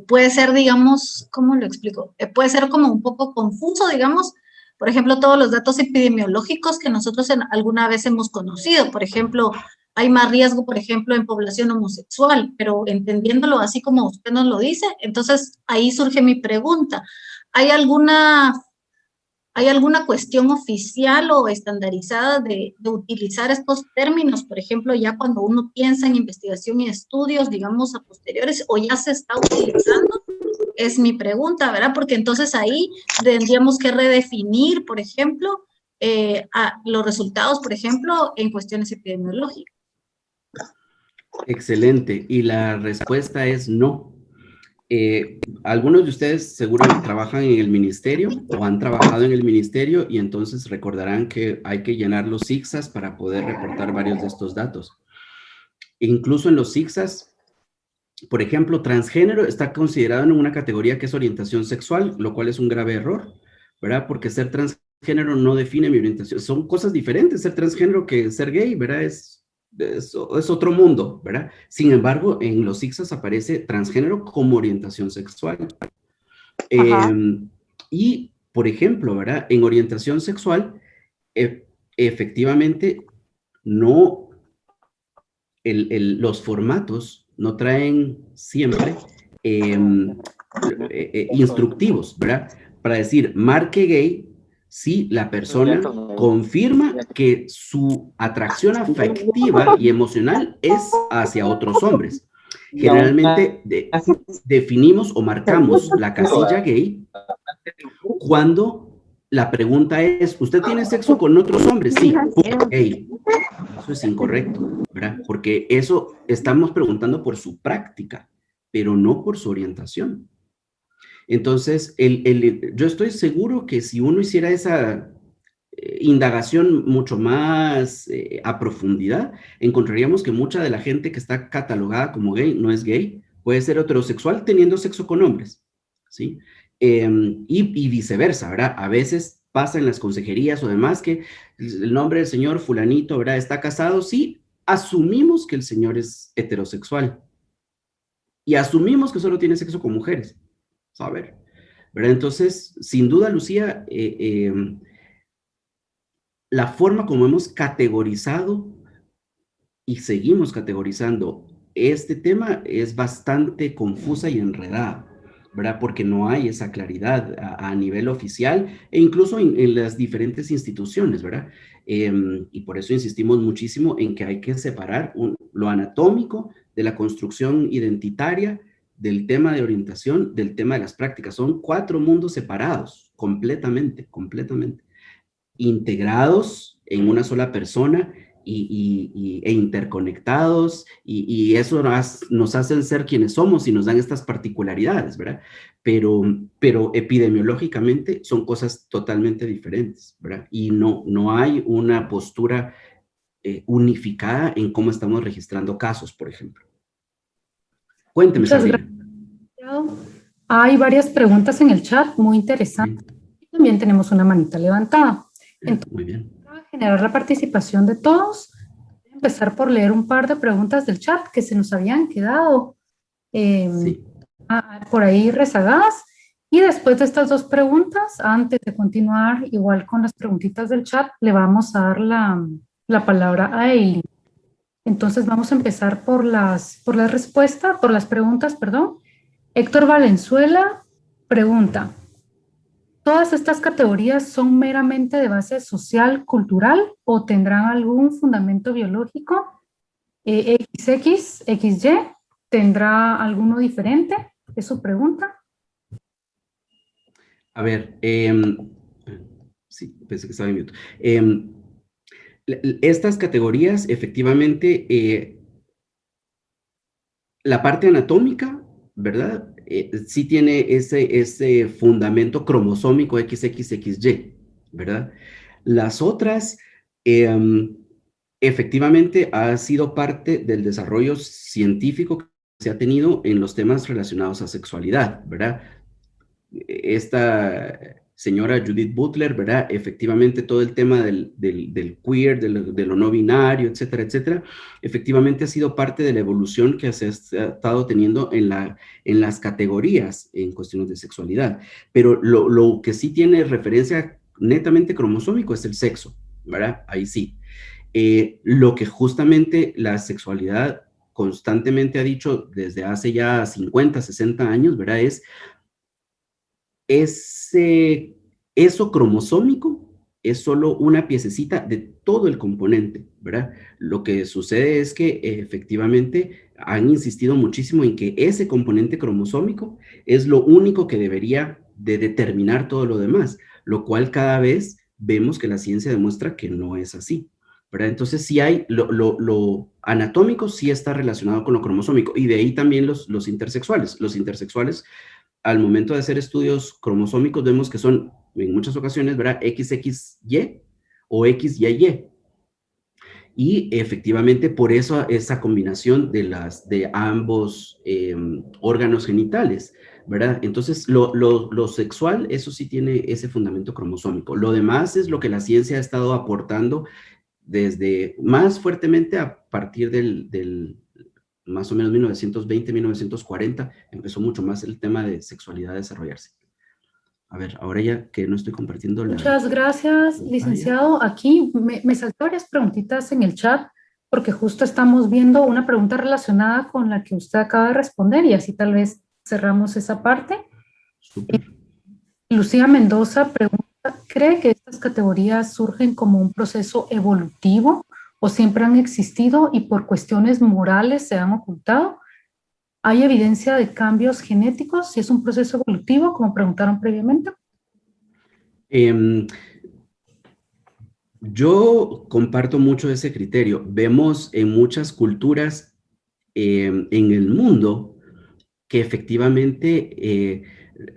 puede ser, digamos, ¿cómo lo explico? Puede ser como un poco confuso, digamos, por ejemplo, todos los datos epidemiológicos que nosotros alguna vez hemos conocido. Por ejemplo, hay más riesgo, por ejemplo, en población homosexual, pero entendiéndolo así como usted nos lo dice, entonces ahí surge mi pregunta. ¿Hay alguna cuestión oficial o estandarizada de utilizar estos términos? Por ejemplo, ya cuando uno piensa en investigación y estudios, digamos, a posteriores, o ya se está utilizando, es mi pregunta, ¿verdad? Porque entonces ahí tendríamos que redefinir, por ejemplo, los resultados, por ejemplo, en cuestiones epidemiológicas. Excelente. Y la respuesta es no. Algunos de ustedes seguro trabajan en el ministerio o han trabajado en el ministerio y entonces recordarán que hay que llenar los CICSAS para poder reportar varios de estos datos. Incluso en los CICSAS, por ejemplo, transgénero está considerado en una categoría que es orientación sexual, lo cual es un grave error, ¿verdad? Porque ser transgénero no define mi orientación. Son cosas diferentes ser transgénero que ser gay, ¿verdad? Es otro mundo, ¿verdad? Sin embargo, en los CICSAS aparece transgénero como orientación sexual. Y, por ejemplo, ¿verdad? En orientación sexual, efectivamente, no, los formatos no traen siempre instructivos, ¿verdad? Para decir, marque gay, si la persona confirma que su atracción afectiva y emocional es hacia otros hombres. Generalmente definimos o marcamos la casilla gay cuando la pregunta es, ¿usted tiene sexo con otros hombres? Sí, gay. Eso es incorrecto, ¿verdad? Porque eso estamos preguntando por su práctica, pero no por su orientación. Entonces, yo estoy seguro que si uno hiciera esa indagación mucho más a profundidad, encontraríamos que mucha de la gente que está catalogada como gay no es gay, puede ser heterosexual teniendo sexo con hombres, ¿sí? Y viceversa, ¿verdad? A veces pasa en las consejerías o demás que el nombre del señor fulanito, ¿verdad? Está casado, sí, asumimos que el señor es heterosexual y asumimos que solo tiene sexo con mujeres. A ver, ¿verdad? Entonces, sin duda, Lucía, la forma como hemos categorizado y seguimos categorizando este tema es bastante confusa y enredada, ¿verdad? Porque no hay esa claridad a nivel oficial e incluso en las diferentes instituciones, ¿verdad? Y por eso insistimos muchísimo en que hay que separar lo anatómico de la construcción identitaria, del tema de orientación, del tema de las prácticas. Son 4 mundos separados, completamente, integrados en una sola persona e interconectados, y eso nos hacen ser quienes somos y nos dan estas particularidades, ¿verdad? Pero epidemiológicamente son cosas totalmente diferentes, ¿verdad? Y no hay una postura unificada en cómo estamos registrando casos, por ejemplo. Cuénteme, Sabrina. Hay varias preguntas en el chat muy interesantes. También tenemos una manita levantada. Entonces, muy bien. para generar la participación de todos, voy a empezar por leer un par de preguntas del chat que se nos habían quedado por ahí rezagadas. Y después de estas dos preguntas, antes de continuar igual con las preguntitas del chat, le vamos a dar la palabra a Eileen. Entonces vamos a empezar por las preguntas, perdón. Héctor Valenzuela pregunta, ¿todas estas categorías son meramente de base social, cultural o tendrán algún fundamento biológico? XX, XY, ¿tendrá alguno diferente? Es su pregunta. A ver, sí, pensé que estaba en mute. Estas categorías, efectivamente, la parte anatómica, ¿verdad? Sí tiene ese fundamento cromosómico XXXY, ¿verdad? Las otras, efectivamente, ha sido parte del desarrollo científico que se ha tenido en los temas relacionados a sexualidad, ¿verdad? Esta señora Judith Butler, ¿verdad? Efectivamente, todo el tema del queer, de lo no binario, etcétera, etcétera, efectivamente ha sido parte de la evolución que se ha estado teniendo en las categorías en cuestiones de sexualidad. Pero lo que sí tiene referencia netamente cromosómico es el sexo, ¿verdad? Ahí sí. Lo que justamente la sexualidad constantemente ha dicho desde hace ya 50, 60 años, ¿verdad? Eso cromosómico es solo una piececita de todo el componente, ¿verdad? Lo que sucede es que efectivamente han insistido muchísimo en que ese componente cromosómico es lo único que debería de determinar todo lo demás, lo cual cada vez vemos que la ciencia demuestra que no es así, ¿verdad? Entonces sí hay, lo anatómico sí está relacionado con lo cromosómico, y de ahí también los intersexuales. Los intersexuales, al momento de hacer estudios cromosómicos, vemos que son, en muchas ocasiones, ¿verdad? XXY o XYY. Y efectivamente, por eso esa combinación de ambos órganos genitales, ¿verdad? Entonces, lo sexual, eso sí tiene ese fundamento cromosómico. Lo demás es lo que la ciencia ha estado aportando desde más fuertemente a partir del más o menos 1920, 1940, empezó mucho más el tema de sexualidad a desarrollarse. A ver, ahora ya que no estoy compartiendo la... Muchas gracias, licenciado. Aquí me saltó varias preguntitas en el chat, porque justo estamos viendo una pregunta relacionada con la que usted acaba de responder, y así tal vez cerramos esa parte. Lucía Mendoza pregunta, ¿cree que estas categorías surgen como un proceso evolutivo o siempre han existido y por cuestiones morales se han ocultado? ¿Hay evidencia de cambios genéticos si es un proceso evolutivo, como preguntaron previamente? Yo comparto mucho ese criterio. Vemos en muchas culturas en el mundo que efectivamente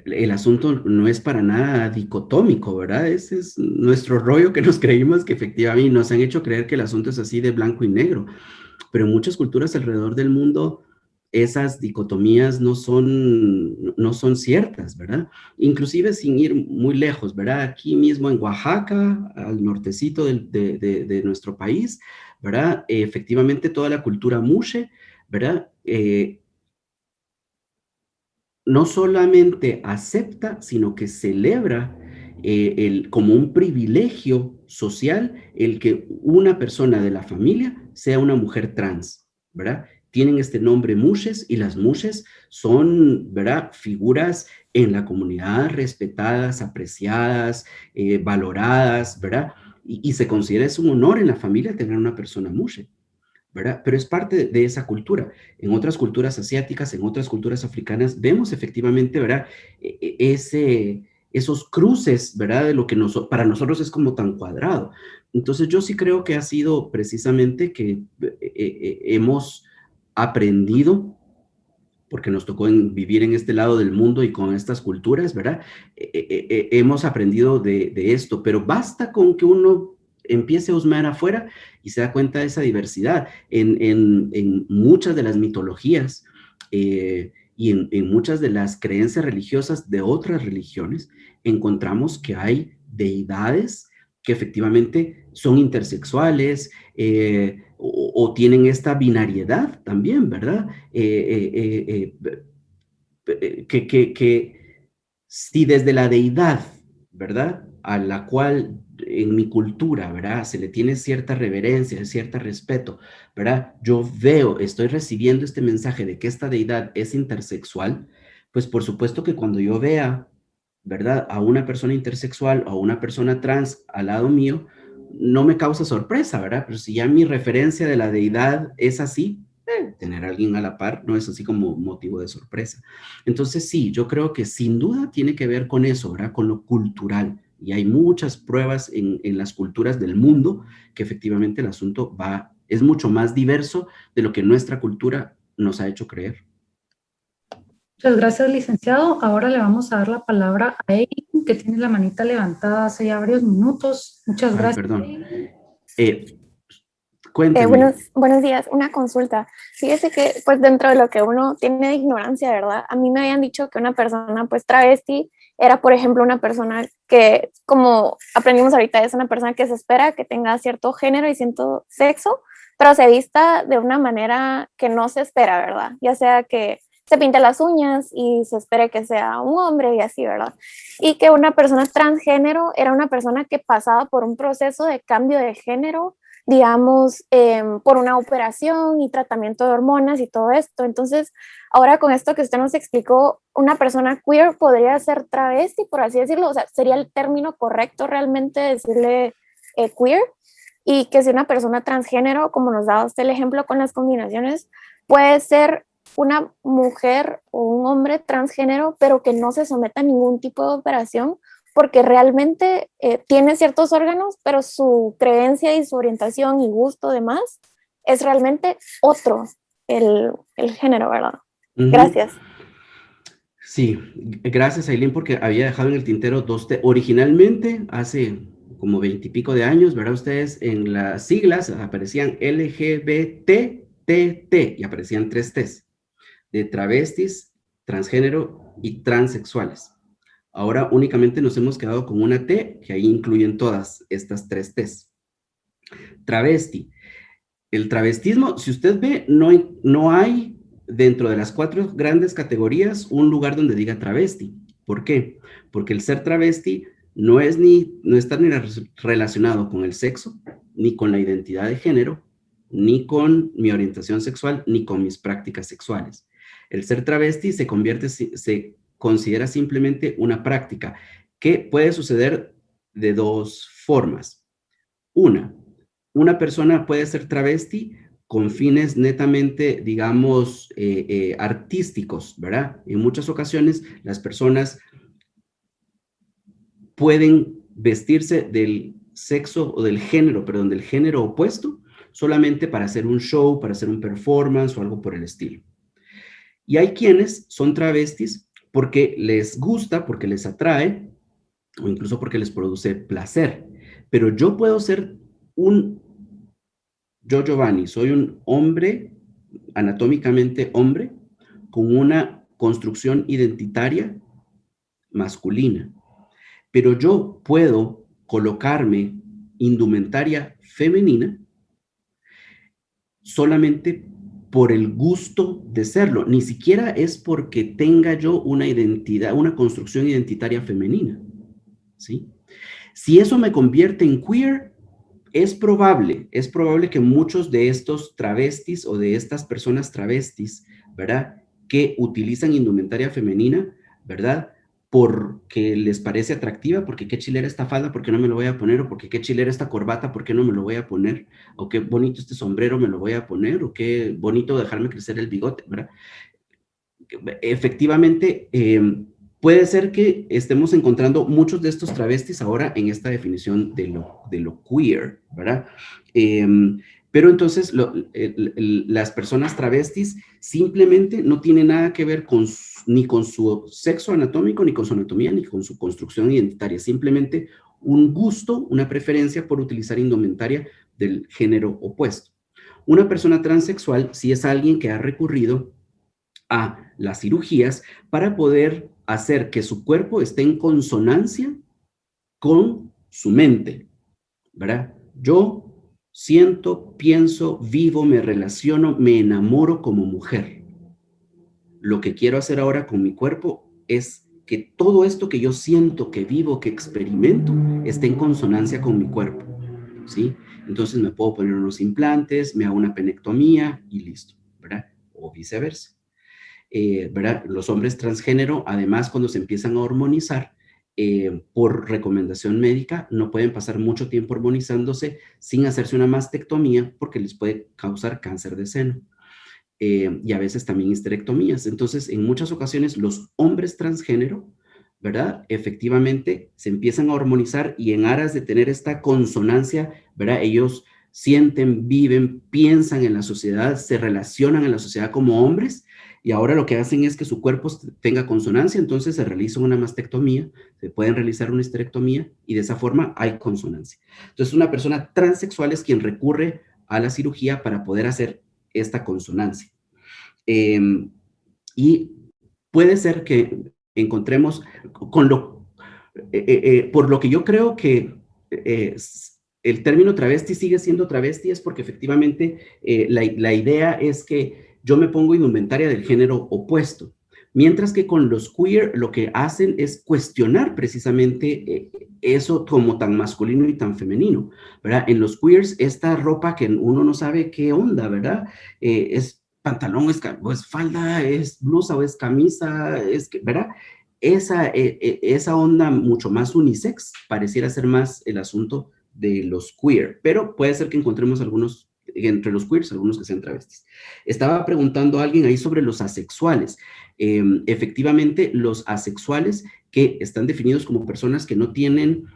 el asunto no es para nada dicotómico, ¿verdad? Ese es nuestro rollo, que nos creímos que efectivamente nos han hecho creer que el asunto es así de blanco y negro. Pero en muchas culturas alrededor del mundo esas dicotomías no son ciertas, ¿verdad? Inclusive sin ir muy lejos, ¿verdad? Aquí mismo en Oaxaca, al nortecito de nuestro país, ¿verdad? Efectivamente toda la cultura Muxe, ¿verdad? No solamente acepta, sino que celebra como un privilegio social el que una persona de la familia sea una mujer trans, ¿verdad? Tienen este nombre Muxes, y las Muxes son, ¿verdad?, figuras en la comunidad respetadas, apreciadas, valoradas, ¿verdad? Y se considera es un honor en la familia tener una persona Muxe, ¿verdad? Pero es parte de esa cultura. En otras culturas asiáticas, en otras culturas africanas, vemos efectivamente, ¿verdad? Esos cruces, ¿verdad? De lo que para nosotros es como tan cuadrado. Entonces yo sí creo que ha sido precisamente que hemos aprendido, porque nos tocó vivir en este lado del mundo y con estas culturas, ¿verdad? Hemos aprendido de esto, pero basta con que uno empiece a husmear afuera y se da cuenta de esa diversidad. En muchas de las mitologías y en muchas de las creencias religiosas de otras religiones encontramos que hay deidades que efectivamente son intersexuales o tienen esta binariedad también, ¿verdad? Que si desde la deidad, ¿verdad? A la cual en mi cultura, ¿verdad? Se le tiene cierta reverencia, cierto respeto, ¿verdad? Yo veo, estoy recibiendo este mensaje de que esta deidad es intersexual, pues por supuesto que cuando yo vea, ¿verdad? A una persona intersexual o a una persona trans al lado mío, no me causa sorpresa, ¿verdad? Pero si ya mi referencia de la deidad es así, tener a alguien a la par no es así como motivo de sorpresa. Entonces sí, yo creo que sin duda tiene que ver con eso, ¿verdad? Con lo cultural. Y hay muchas pruebas en las culturas del mundo que efectivamente el asunto es mucho más diverso de lo que nuestra cultura nos ha hecho creer. Muchas gracias, licenciado. Ahora le vamos a dar la palabra a Eileen, que tiene la manita levantada hace ya varios minutos. Muchas gracias. Perdón. Cuénteme. Buenos días, una consulta. Fíjese que, pues, dentro de lo que uno tiene de ignorancia, ¿verdad? A mí me habían dicho que una persona, pues, travesti era, por ejemplo, una persona que, como aprendimos ahorita, es una persona que se espera que tenga cierto género y cierto sexo, pero se vista de una manera que no se espera, ¿verdad? Ya sea que se pinte las uñas y se espere que sea un hombre y así, ¿verdad? Y que una persona transgénero era una persona que pasaba por un proceso de cambio de género, digamos, por una operación y tratamiento de hormonas y todo esto. Entonces, ahora con esto que usted nos explicó, una persona queer podría ser travesti, por así decirlo, o sea, sería el término correcto realmente decirle queer, y que si una persona transgénero, como nos daba usted el ejemplo con las combinaciones, puede ser una mujer o un hombre transgénero, pero que no se someta a ningún tipo de operación, porque realmente tiene ciertos órganos, pero su creencia y su orientación y gusto demás es realmente otro, el género, ¿verdad? Gracias. Sí, gracias, Aileen, porque había dejado en el tintero originalmente, hace como 20 y pico de años, ¿verdad? Ustedes en las siglas aparecían LGBTTT y aparecían 3 T's, de travestis, transgénero y transexuales. Ahora únicamente nos hemos quedado con una T, que ahí incluyen todas estas 3 T's. Travesti. El travestismo, si usted ve, no hay dentro de las 4 grandes categorías un lugar donde diga travesti. ¿Por qué? Porque el ser travesti no está ni relacionado con el sexo, ni con la identidad de género, ni con mi orientación sexual, ni con mis prácticas sexuales. El ser travesti se considera simplemente una práctica que puede suceder de 2 formas. Una persona puede ser travesti con fines netamente, digamos, artísticos, ¿verdad? En muchas ocasiones las personas pueden vestirse del sexo o del género, perdón, del género opuesto, solamente para hacer un show, para hacer un performance o algo por el estilo. Y hay quienes son travestis porque les gusta, porque les atrae, o incluso porque les produce placer. Pero yo puedo ser yo, Giovanni, soy un hombre, anatómicamente hombre, con una construcción identitaria masculina. Pero yo puedo colocarme indumentaria femenina solamente por el gusto de serlo. Ni siquiera es porque tenga yo una identidad, una construcción identitaria femenina, ¿sí? Si eso me convierte en queer, es probable que muchos de estos travestis o de estas personas travestis, ¿verdad? Que utilizan indumentaria femenina, ¿verdad? Porque les parece atractiva, porque qué chilera esta falda, ¿por qué no me lo voy a poner? O porque qué chilera esta corbata, ¿por qué no me lo voy a poner? O qué bonito este sombrero, me lo voy a poner, o qué bonito dejarme crecer el bigote, ¿verdad? Efectivamente, puede ser que estemos encontrando muchos de estos travestis ahora en esta definición de lo queer, ¿verdad? Pero entonces las personas travestis simplemente no tienen nada que ver ni con su sexo anatómico, ni con su anatomía, ni con su construcción identitaria. Simplemente un gusto, una preferencia por utilizar indumentaria del género opuesto. Una persona transexual sí es alguien que ha recurrido a las cirugías para poder hacer que su cuerpo esté en consonancia con su mente, ¿verdad? Yo siento, pienso, vivo, me relaciono, me enamoro como mujer. Lo que quiero hacer ahora con mi cuerpo es que todo esto que yo siento, que vivo, que experimento, esté en consonancia con mi cuerpo, ¿sí? Entonces me puedo poner unos implantes, me hago una penectomía y listo, ¿verdad? O viceversa. ¿Verdad? Los hombres transgénero, además, cuando se empiezan a hormonizar, por recomendación médica, no pueden pasar mucho tiempo hormonizándose sin hacerse una mastectomía porque les puede causar cáncer de seno. Y a veces también histerectomías. Entonces, en muchas ocasiones, los hombres transgénero, ¿verdad? Efectivamente, se empiezan a hormonizar y en aras de tener esta consonancia, ¿verdad? Ellos sienten, viven, piensan en la sociedad, se relacionan en la sociedad como hombres y ahora lo que hacen es que su cuerpo tenga consonancia, entonces se realiza una mastectomía, se pueden realizar una histerectomía y de esa forma hay consonancia. Entonces, una persona transexual es quien recurre a la cirugía para poder hacer esta consonancia. Y puede ser que encontremos con por lo que yo creo que el término travesti sigue siendo travesti es porque efectivamente la idea es que yo me pongo indumentaria del género opuesto, mientras que con los queer lo que hacen es cuestionar precisamente eso como tan masculino y tan femenino, ¿verdad? En los queers esta ropa que uno no sabe qué onda, ¿verdad? Es pantalón, o es falda, es blusa o es camisa, ¿verdad? Esa onda mucho más unisex pareciera ser más el asunto de los queer, pero puede ser que encontremos algunos, entre los queers, algunos que sean travestis. Estaba preguntando a alguien ahí sobre los asexuales. Efectivamente, los asexuales que están definidos como personas que no tienen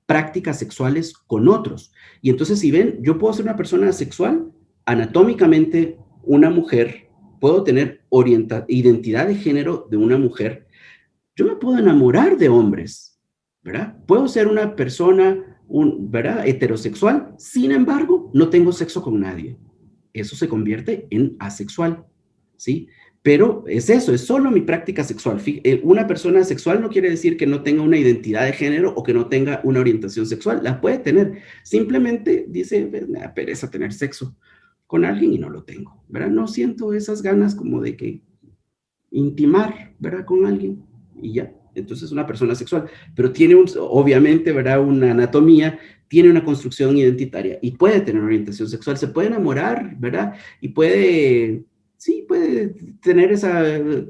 prácticas sexuales con otros. Y entonces, si ven, yo puedo ser una persona asexual, anatómicamente una mujer, puedo tener identidad de género de una mujer, yo me puedo enamorar de hombres, ¿verdad? Puedo ser una persona, ¿verdad? Heterosexual, sin embargo, no tengo sexo con nadie. Eso se convierte en asexual, ¿sí? Pero es eso, es solo mi práctica sexual. Una persona asexual no quiere decir que no tenga una identidad de género o que no tenga una orientación sexual, la puede tener. Simplemente dice, me da pereza tener sexo con alguien y no lo tengo, ¿verdad? No siento esas ganas como de que intimar, ¿verdad? Con alguien y ya. Entonces es una persona sexual, pero tiene obviamente, ¿verdad? Una anatomía, tiene una construcción identitaria y puede tener orientación sexual, se puede enamorar, ¿verdad? Y puede tener esa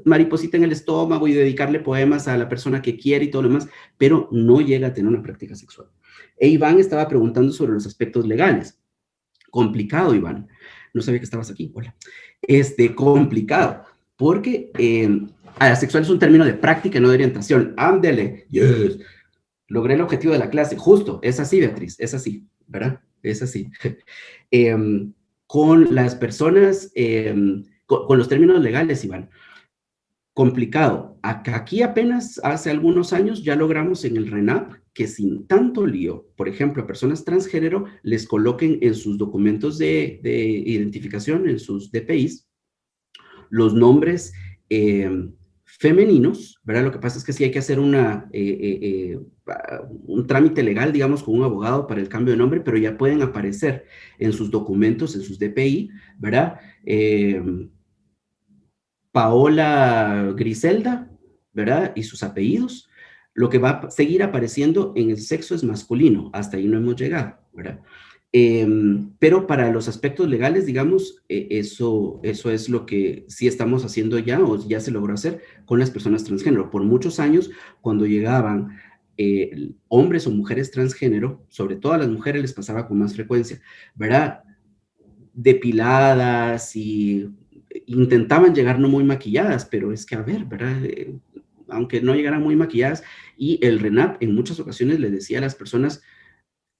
mariposita en el estómago y dedicarle poemas a la persona que quiere y todo lo demás, pero no llega a tener una práctica sexual. E Iván estaba preguntando sobre los aspectos legales. Complicado, Iván. No sabía que estabas aquí. Hola. Complicado, porque asexual es un término de práctica, no de orientación. Ándele. Yes. Logré el objetivo de la clase. Justo. Es así, Beatriz. Es así, ¿verdad? Es así. Con las personas, con los términos legales, Iván. Complicado. Aquí apenas hace algunos años ya logramos en el RENAP que sin tanto lío, por ejemplo, a personas transgénero les coloquen en sus documentos de identificación, en sus DPIs, los nombres femeninos, ¿verdad? Lo que pasa es que sí hay que hacer un trámite legal, digamos, con un abogado para el cambio de nombre, pero ya pueden aparecer en sus documentos, en sus DPI, ¿verdad? Paola Griselda, ¿verdad? Y sus apellidos. Lo que va a seguir apareciendo en el sexo es masculino. Hasta ahí no hemos llegado, ¿verdad? Pero para los aspectos legales, digamos, eso es lo que sí estamos haciendo ya, o ya se logró hacer con las personas transgénero. Por muchos años, cuando llegaban hombres o mujeres transgénero, sobre todo a las mujeres les pasaba con más frecuencia, ¿verdad? Depiladas y intentaban llegar no muy maquilladas, pero es que, a ver, ¿verdad? Aunque no llegaran muy maquilladas, y el RENAP en muchas ocasiones le decía a las personas,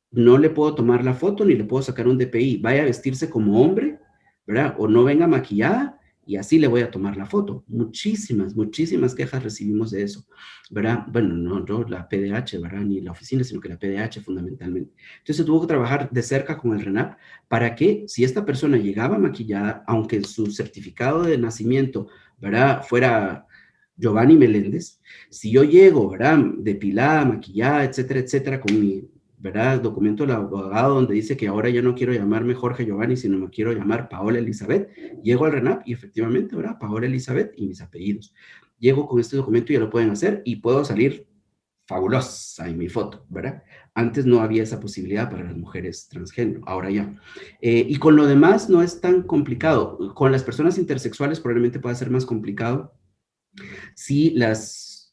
no le puedo tomar la foto ni le puedo sacar un DPI, vaya a vestirse como hombre, ¿verdad? O no venga maquillada y así le voy a tomar la foto. Muchísimas quejas recibimos de eso, ¿verdad? Bueno, no la PDH, ¿verdad? Ni la oficina, sino que la PDH fundamentalmente. Entonces tuvo que trabajar de cerca con el RENAP para que si esta persona llegaba maquillada, aunque su certificado de nacimiento, ¿verdad?, fuera Giovanni Meléndez, si yo llego, ¿verdad?, depilada, maquillada, etcétera, con mi, ¿verdad?, documento del abogado donde dice que ahora ya no quiero llamarme Jorge Giovanni, sino me quiero llamar Paola Elizabeth, llego al RENAP y efectivamente, ¿verdad?, Paola Elizabeth y mis apellidos. Llego con este documento y ya lo pueden hacer y puedo salir fabulosa en mi foto, ¿verdad? Antes no había esa posibilidad para las mujeres transgénero, ahora ya. Y con lo demás no es tan complicado. Con las personas intersexuales probablemente pueda ser más complicado. Sí,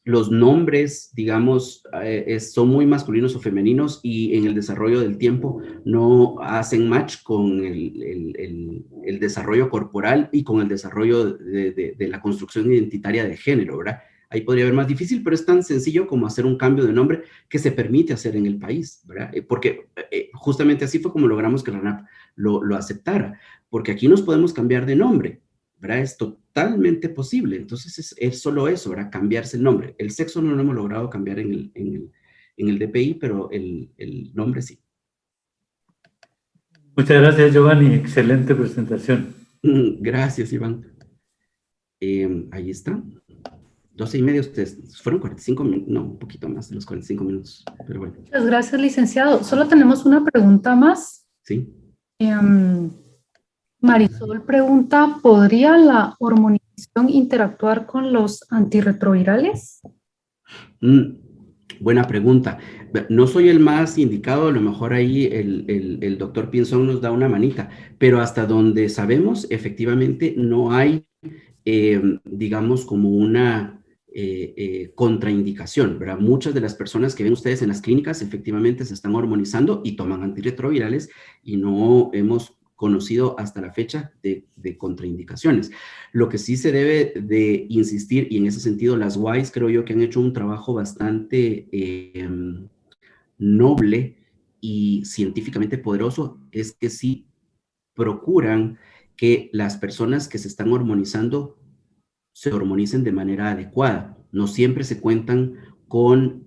los nombres, digamos, son muy masculinos o femeninos y en el desarrollo del tiempo no hacen match con el desarrollo corporal y con el desarrollo de la construcción identitaria de género, ¿verdad? Ahí podría haber más difícil, pero es tan sencillo como hacer un cambio de nombre que se permite hacer en el país, ¿verdad? Porque justamente así fue como logramos que la RENAP lo aceptara, porque aquí nos podemos cambiar de nombre, ¿verdad? Es totalmente posible. Entonces es solo eso, ¿verdad? Cambiarse el nombre. El sexo no lo hemos logrado cambiar en el DPI, pero el nombre sí. Muchas gracias, Giovanni. Excelente presentación. Gracias, Iván. Ahí está. 12:30, ustedes fueron 45 minutos, no, un poquito más de los 45 minutos, pero bueno. Muchas gracias, licenciado. Solo tenemos una pregunta más. Sí. Marisol pregunta, ¿podría la hormonización interactuar con los antirretrovirales? Buena pregunta. No soy el más indicado, a lo mejor ahí el doctor Pinzón nos da una manita, pero hasta donde sabemos, efectivamente no hay, digamos, como una contraindicación, ¿verdad? Muchas de las personas que ven ustedes en las clínicas efectivamente se están hormonizando y toman antirretrovirales y no hemos conocido hasta la fecha de contraindicaciones. Lo que sí se debe de insistir, y en ese sentido las WISE creo yo que han hecho un trabajo bastante noble y científicamente poderoso, es que sí procuran que las personas que se están hormonizando se hormonicen de manera adecuada. No siempre se cuentan con,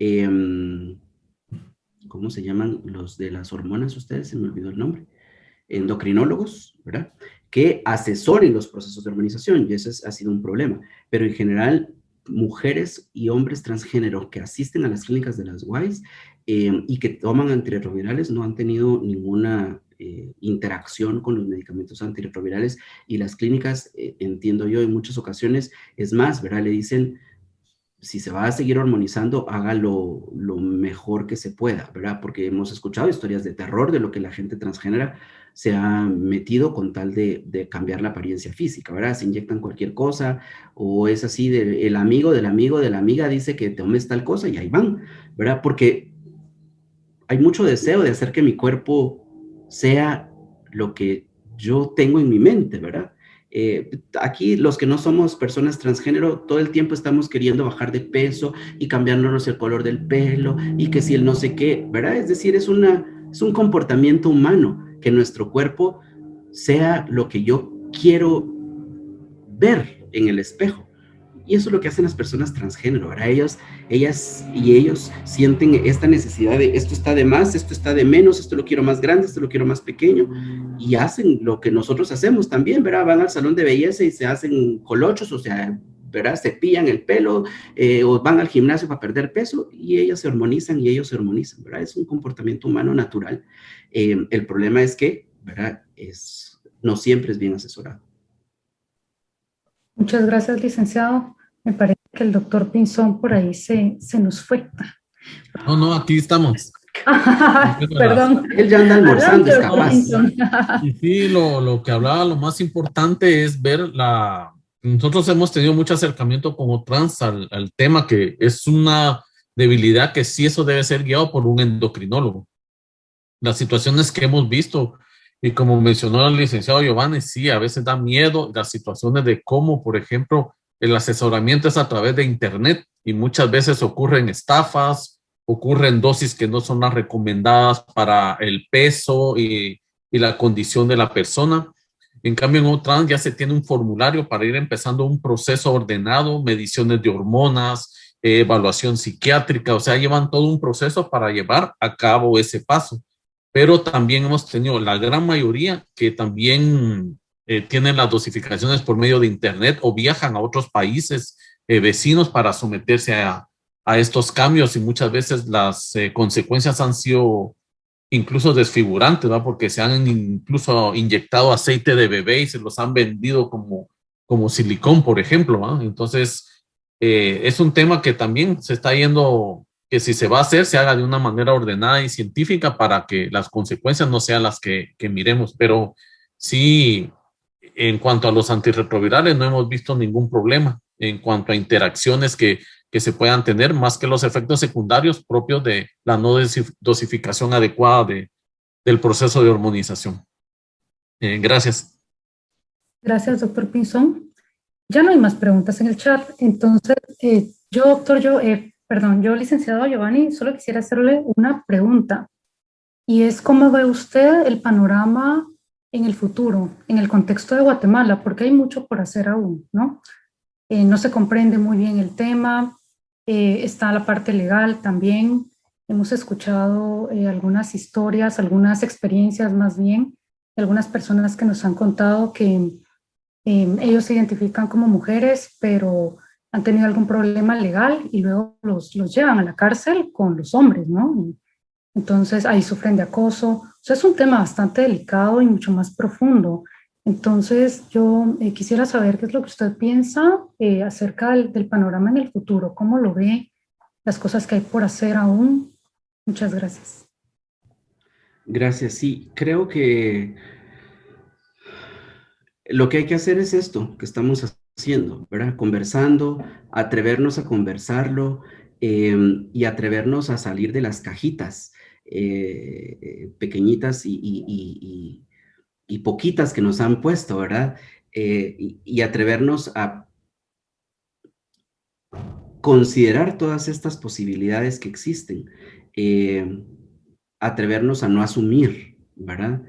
¿cómo se llaman los de las hormonas ustedes? Se me olvidó el nombre. Endocrinólogos, ¿verdad?, que asesoren los procesos de hormonización, y eso ha sido un problema. Pero en general, mujeres y hombres transgénero que asisten a las clínicas de las WISE y que toman antirretrovirales no han tenido ninguna interacción con los medicamentos antirretrovirales, y las clínicas, entiendo yo, en muchas ocasiones, es más, ¿verdad?, le dicen, si se va a seguir hormonizando, hágalo lo mejor que se pueda, ¿verdad? Porque hemos escuchado historias de terror de lo que la gente transgénera se ha metido con tal de cambiar la apariencia física, ¿verdad? Se inyectan cualquier cosa, o es así, el amigo del amigo de la amiga dice que tomes tal cosa y ahí van, ¿verdad? Porque hay mucho deseo de hacer que mi cuerpo sea lo que yo tengo en mi mente, ¿verdad? Aquí los que no somos personas transgénero, todo el tiempo estamos queriendo bajar de peso y cambiándonos el color del pelo y que si el no sé qué, ¿verdad? Es decir, es un comportamiento humano que nuestro cuerpo sea lo que yo quiero ver en el espejo. Y eso es lo que hacen las personas transgénero, ¿verdad? Ellas y ellos sienten esta necesidad de esto está de más, esto está de menos, esto lo quiero más grande, esto lo quiero más pequeño, y hacen lo que nosotros hacemos también, ¿verdad? Van al salón de belleza y se hacen colochos, o sea, ¿verdad? Se pillan el pelo, o van al gimnasio para perder peso, y ellas se hormonizan y ellos se hormonizan, ¿verdad? Es un comportamiento humano natural. El problema es que, ¿verdad? No siempre es bien asesorado. Muchas gracias, licenciado. Me parece que el doctor Pinzón por ahí se nos fue. No, aquí estamos. Perdón. Él ya anda almorzando, es capaz. Y sí, lo que hablaba, lo más importante es ver nosotros hemos tenido mucho acercamiento como trans al tema, que es una debilidad que sí eso debe ser guiado por un endocrinólogo. Las situaciones que hemos visto, y como mencionó el licenciado Giovanni, sí, a veces da miedo las situaciones de cómo, por ejemplo, el asesoramiento es a través de internet y muchas veces ocurren estafas, ocurren dosis que no son las recomendadas para el peso y la condición de la persona. En cambio, en OTRANS ya se tiene un formulario para ir empezando un proceso ordenado, mediciones de hormonas, evaluación psiquiátrica, o sea, llevan todo un proceso para llevar a cabo ese paso. Pero también hemos tenido la gran mayoría que también tienen las dosificaciones por medio de internet o viajan a otros países vecinos para someterse a estos cambios, y muchas veces las consecuencias han sido incluso desfigurantes, ¿no? Porque se han incluso inyectado aceite de bebé y se los han vendido como silicón, por ejemplo, ¿no? Entonces, es un tema que también se está yendo, que si se va a hacer, se haga de una manera ordenada y científica para que las consecuencias no sean las que miremos. Pero sí, en cuanto a los antirretrovirales, no hemos visto ningún problema en cuanto a interacciones que se puedan tener, más que los efectos secundarios propios de la no dosificación adecuada del proceso de hormonización. Gracias. Gracias, doctor Pinzón. Ya no hay más preguntas en el chat, entonces yo, licenciado Giovanni, solo quisiera hacerle una pregunta, y es ¿cómo ve usted el panorama en el futuro, en el contexto de Guatemala? Porque hay mucho por hacer aún, ¿no? No se comprende muy bien el tema, está la parte legal también. Hemos escuchado algunas historias, algunas experiencias más bien, de algunas personas que nos han contado que ellos se identifican como mujeres, pero han tenido algún problema legal y luego los llevan a la cárcel con los hombres, ¿no? Entonces ahí sufren de acoso. O sea, es un tema bastante delicado y mucho más profundo. Entonces yo quisiera saber qué es lo que usted piensa acerca del panorama en el futuro, cómo lo ve, las cosas que hay por hacer aún. Muchas gracias. Gracias, sí, creo que lo que hay que hacer es esto que estamos haciendo, ¿verdad? Conversando, atrevernos a conversarlo y atrevernos a salir de las cajitas pequeñitas y poquitas que nos han puesto, ¿verdad? Y atrevernos a considerar todas estas posibilidades que existen, atrevernos a no asumir, ¿verdad?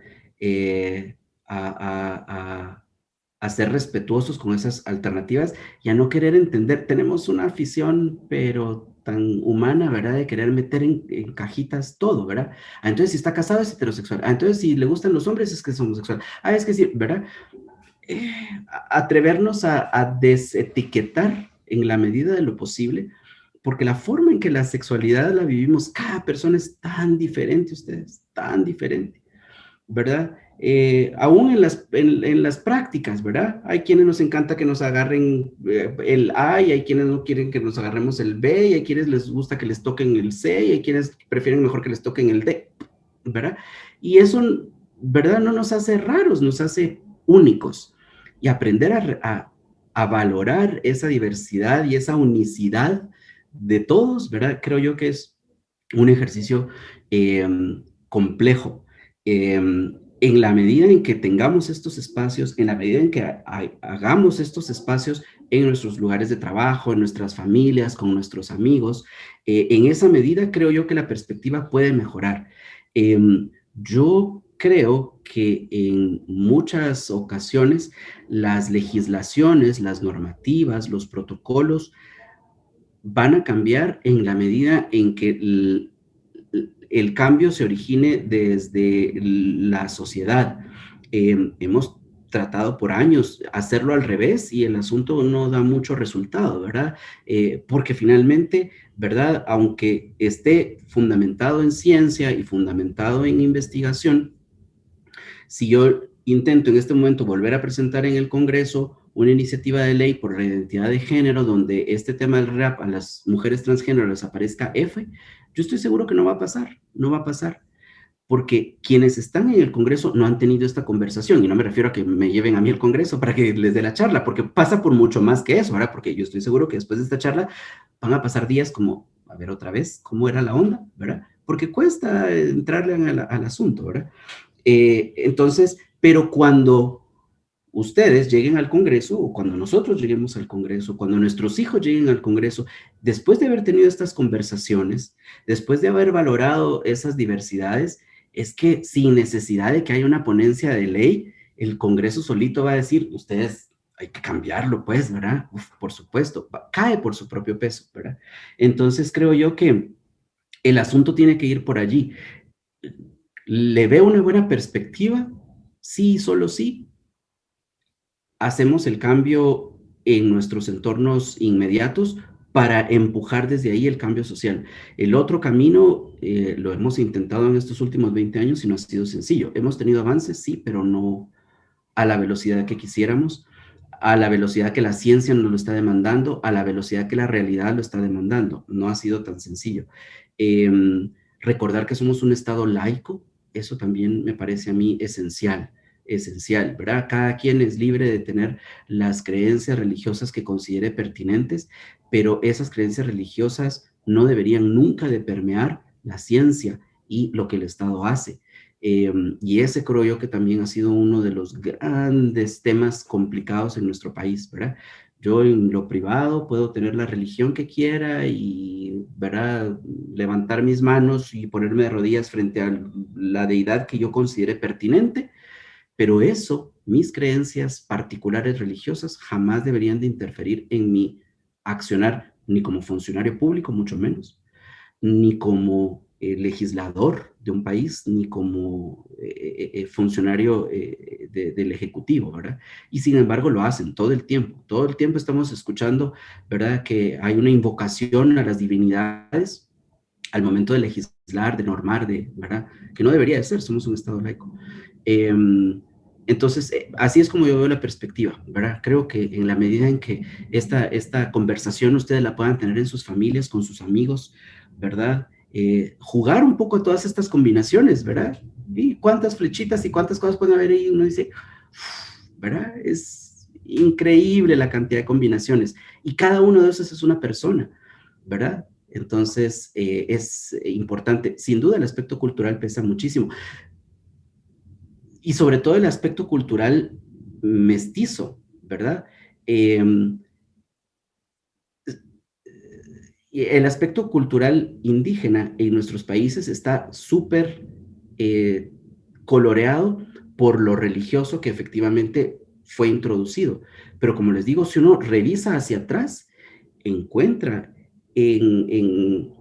A ser respetuosos con esas alternativas y a no querer entender. Tenemos una afición, pero tan humana, ¿verdad? De querer meter en cajitas todo, ¿verdad? Entonces, si está casado es heterosexual. Entonces, si le gustan los hombres es que es homosexual. Es que sí, ¿verdad? Atrevernos a desetiquetar en la medida de lo posible, porque la forma en que la sexualidad la vivimos, cada persona es tan diferente, ustedes, tan diferente, ¿verdad? Aún en las prácticas, ¿verdad? Hay quienes nos encanta que nos agarren el A, y hay quienes no quieren que nos agarremos el B, y hay quienes les gusta que les toquen el C, y hay quienes prefieren mejor que les toquen el D, ¿verdad? Y eso, ¿verdad? No nos hace raros, nos hace únicos. Y aprender a valorar esa diversidad y esa unicidad de todos, ¿verdad? Creo yo que es un ejercicio complejo. En la medida en que tengamos estos espacios, en la medida en que hagamos estos espacios en nuestros lugares de trabajo, en nuestras familias, con nuestros amigos, en esa medida creo yo que la perspectiva puede mejorar. Yo creo que en muchas ocasiones las legislaciones, las normativas, los protocolos van a cambiar en la medida en que el cambio se origine desde la sociedad. Hemos tratado por años hacerlo al revés y el asunto no da mucho resultado, ¿verdad? Porque finalmente, ¿verdad? Aunque esté fundamentado en ciencia y fundamentado en investigación, si yo intento en este momento volver a presentar en el Congreso una iniciativa de ley por la identidad de género donde este tema del rap a las mujeres transgénero les aparezca F, yo estoy seguro que no va a pasar, no va a pasar, porque quienes están en el Congreso no han tenido esta conversación, y no me refiero a que me lleven a mí al Congreso para que les dé la charla, porque pasa por mucho más que eso, ¿verdad? Porque yo estoy seguro que después de esta charla van a pasar días como, a ver otra vez, ¿cómo era la onda? ¿Verdad? Porque cuesta entrarle al asunto, ¿verdad? Entonces, pero cuando ustedes lleguen al Congreso, o cuando nosotros lleguemos al Congreso, cuando nuestros hijos lleguen al Congreso, después de haber tenido estas conversaciones, después de haber valorado esas diversidades, es que sin necesidad de que haya una ponencia de ley, el Congreso solito va a decir, ustedes hay que cambiarlo, pues, ¿verdad? Uf, por supuesto, cae por su propio peso, ¿verdad? Entonces creo yo que el asunto tiene que ir por allí. ¿Le veo una buena perspectiva? Sí, solo sí. Hacemos el cambio en nuestros entornos inmediatos para empujar desde ahí el cambio social. El otro camino lo hemos intentado en estos últimos 20 años y no ha sido sencillo. Hemos tenido avances, sí, pero no a la velocidad que quisiéramos, a la velocidad que la ciencia nos lo está demandando, a la velocidad que la realidad lo está demandando. No ha sido tan sencillo. Recordar que somos un Estado laico, eso también me parece a mí esencial, ¿verdad? Cada quien es libre de tener las creencias religiosas que considere pertinentes, pero esas creencias religiosas no deberían nunca de permear la ciencia y lo que el Estado hace. Y ese creo yo que también ha sido uno de los grandes temas complicados en nuestro país, ¿verdad? Yo en lo privado puedo tener la religión que quiera y, ¿verdad?, levantar mis manos y ponerme de rodillas frente a la deidad que yo considere pertinente, pero eso, mis creencias particulares religiosas, jamás deberían de interferir en mi accionar, ni como funcionario público, mucho menos, ni como legislador de un país, ni como funcionario del Ejecutivo, ¿verdad? Y sin embargo lo hacen todo el tiempo estamos escuchando, ¿verdad?, que hay una invocación a las divinidades al momento de legislar, de normar, ¿verdad?, que no debería de ser, somos un Estado laico. Entonces, así es como yo veo la perspectiva, ¿verdad? Creo que en la medida en que esta conversación ustedes la puedan tener en sus familias, con sus amigos, ¿verdad? Jugar un poco a todas estas combinaciones, ¿verdad? Y cuántas flechitas y cuántas cosas pueden haber ahí, uno dice, ¿verdad? Es increíble la cantidad de combinaciones. Y cada uno de esos es una persona, ¿verdad? Entonces, es importante. Sin duda, el aspecto cultural pesa muchísimo. Y sobre todo el aspecto cultural mestizo, ¿verdad? El aspecto cultural indígena en nuestros países está súper coloreado por lo religioso que efectivamente fue introducido. Pero como les digo, si uno revisa hacia atrás, encuentra en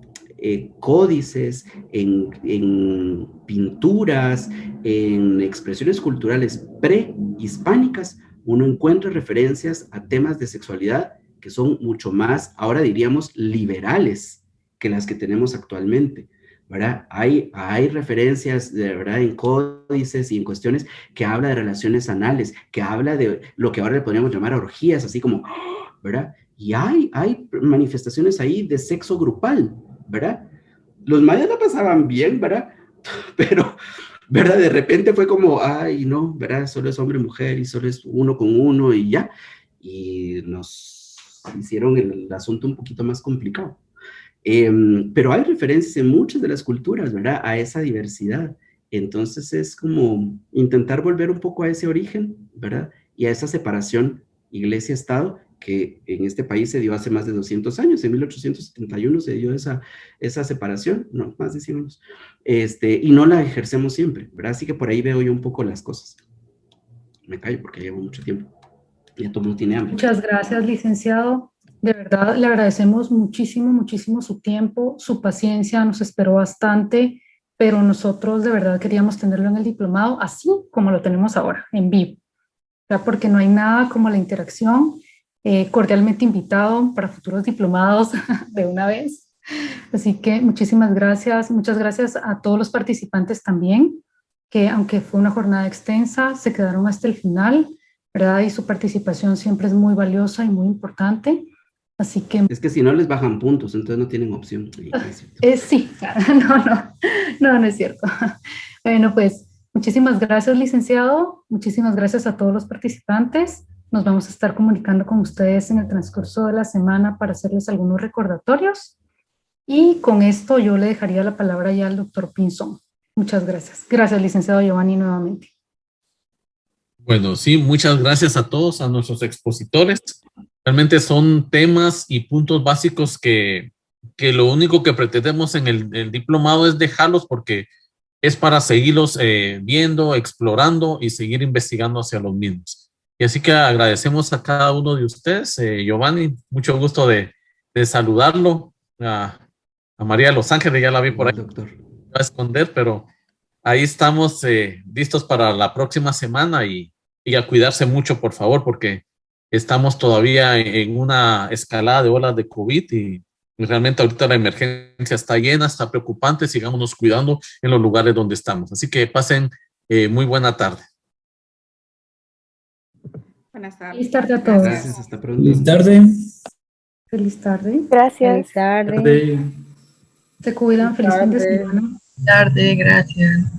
códices, en pinturas, en expresiones culturales prehispánicas, uno encuentra referencias a temas de sexualidad que son mucho más, ahora diríamos, liberales que las que tenemos actualmente, ¿verdad? Hay referencias, de verdad, en códices y en cuestiones que habla de relaciones anales, que habla de lo que ahora le podríamos llamar orgías, así como, ¿verdad? Y hay manifestaciones ahí de sexo grupal, ¿verdad? Los mayas la pasaban bien, ¿verdad? Pero, ¿verdad? De repente fue como, ay, no, ¿verdad? Solo es hombre-mujer y solo es uno con uno y ya. Y nos hicieron el asunto un poquito más complicado. Pero hay referencias en muchas de las culturas, ¿verdad?, a esa diversidad. Entonces es como intentar volver un poco a ese origen, ¿verdad?, y a esa separación iglesia-estado que en este país se dio hace más de 200 años. En 1871 se dio esa separación, no, más de 100 años, y no la ejercemos siempre, ¿verdad? Así que por ahí veo yo un poco las cosas. Me callo porque llevo mucho tiempo. Ya todo el mundo tiene hambre. Muchas gracias, licenciado. De verdad, le agradecemos muchísimo, muchísimo su tiempo, su paciencia, nos esperó bastante, pero nosotros de verdad queríamos tenerlo en el diplomado así como lo tenemos ahora, en vivo, ¿verdad? Porque no hay nada como la interacción. Cordialmente invitado para futuros diplomados de una vez. Así que muchísimas gracias, muchas gracias a todos los participantes también, que aunque fue una jornada extensa, se quedaron hasta el final, ¿verdad? Y su participación siempre es muy valiosa y muy importante. Así que... Es que si no les bajan puntos, entonces no tienen opción. Sí, no es cierto. Bueno, pues muchísimas gracias, licenciado. Muchísimas gracias a todos los participantes. Nos vamos a estar comunicando con ustedes en el transcurso de la semana para hacerles algunos recordatorios. Y con esto yo le dejaría la palabra ya al doctor Pinzón. Muchas gracias. Gracias, licenciado Giovanni, nuevamente. Bueno, sí, muchas gracias a todos, a nuestros expositores. Realmente son temas y puntos básicos que lo único que pretendemos en el diplomado es dejarlos porque es para seguirlos viendo, explorando y seguir investigando hacia los mismos. Y así que agradecemos a cada uno de ustedes. Giovanni, mucho gusto de saludarlo. A María de Los Ángeles, ya la vi por ahí, doctor. Va a esconder, pero ahí estamos listos para la próxima semana y a cuidarse mucho, por favor, porque estamos todavía en una escalada de olas de COVID y realmente ahorita la emergencia está llena, está preocupante. Sigámonos cuidando en los lugares donde estamos. Así que pasen muy buena tarde. Buenas tardes. Feliz tarde a todos. Gracias, hasta pronto. Feliz tarde. Feliz tarde. Gracias. Feliz tarde. Tarde. Se cuidan. Feliz fin de semana. Tarde, gracias.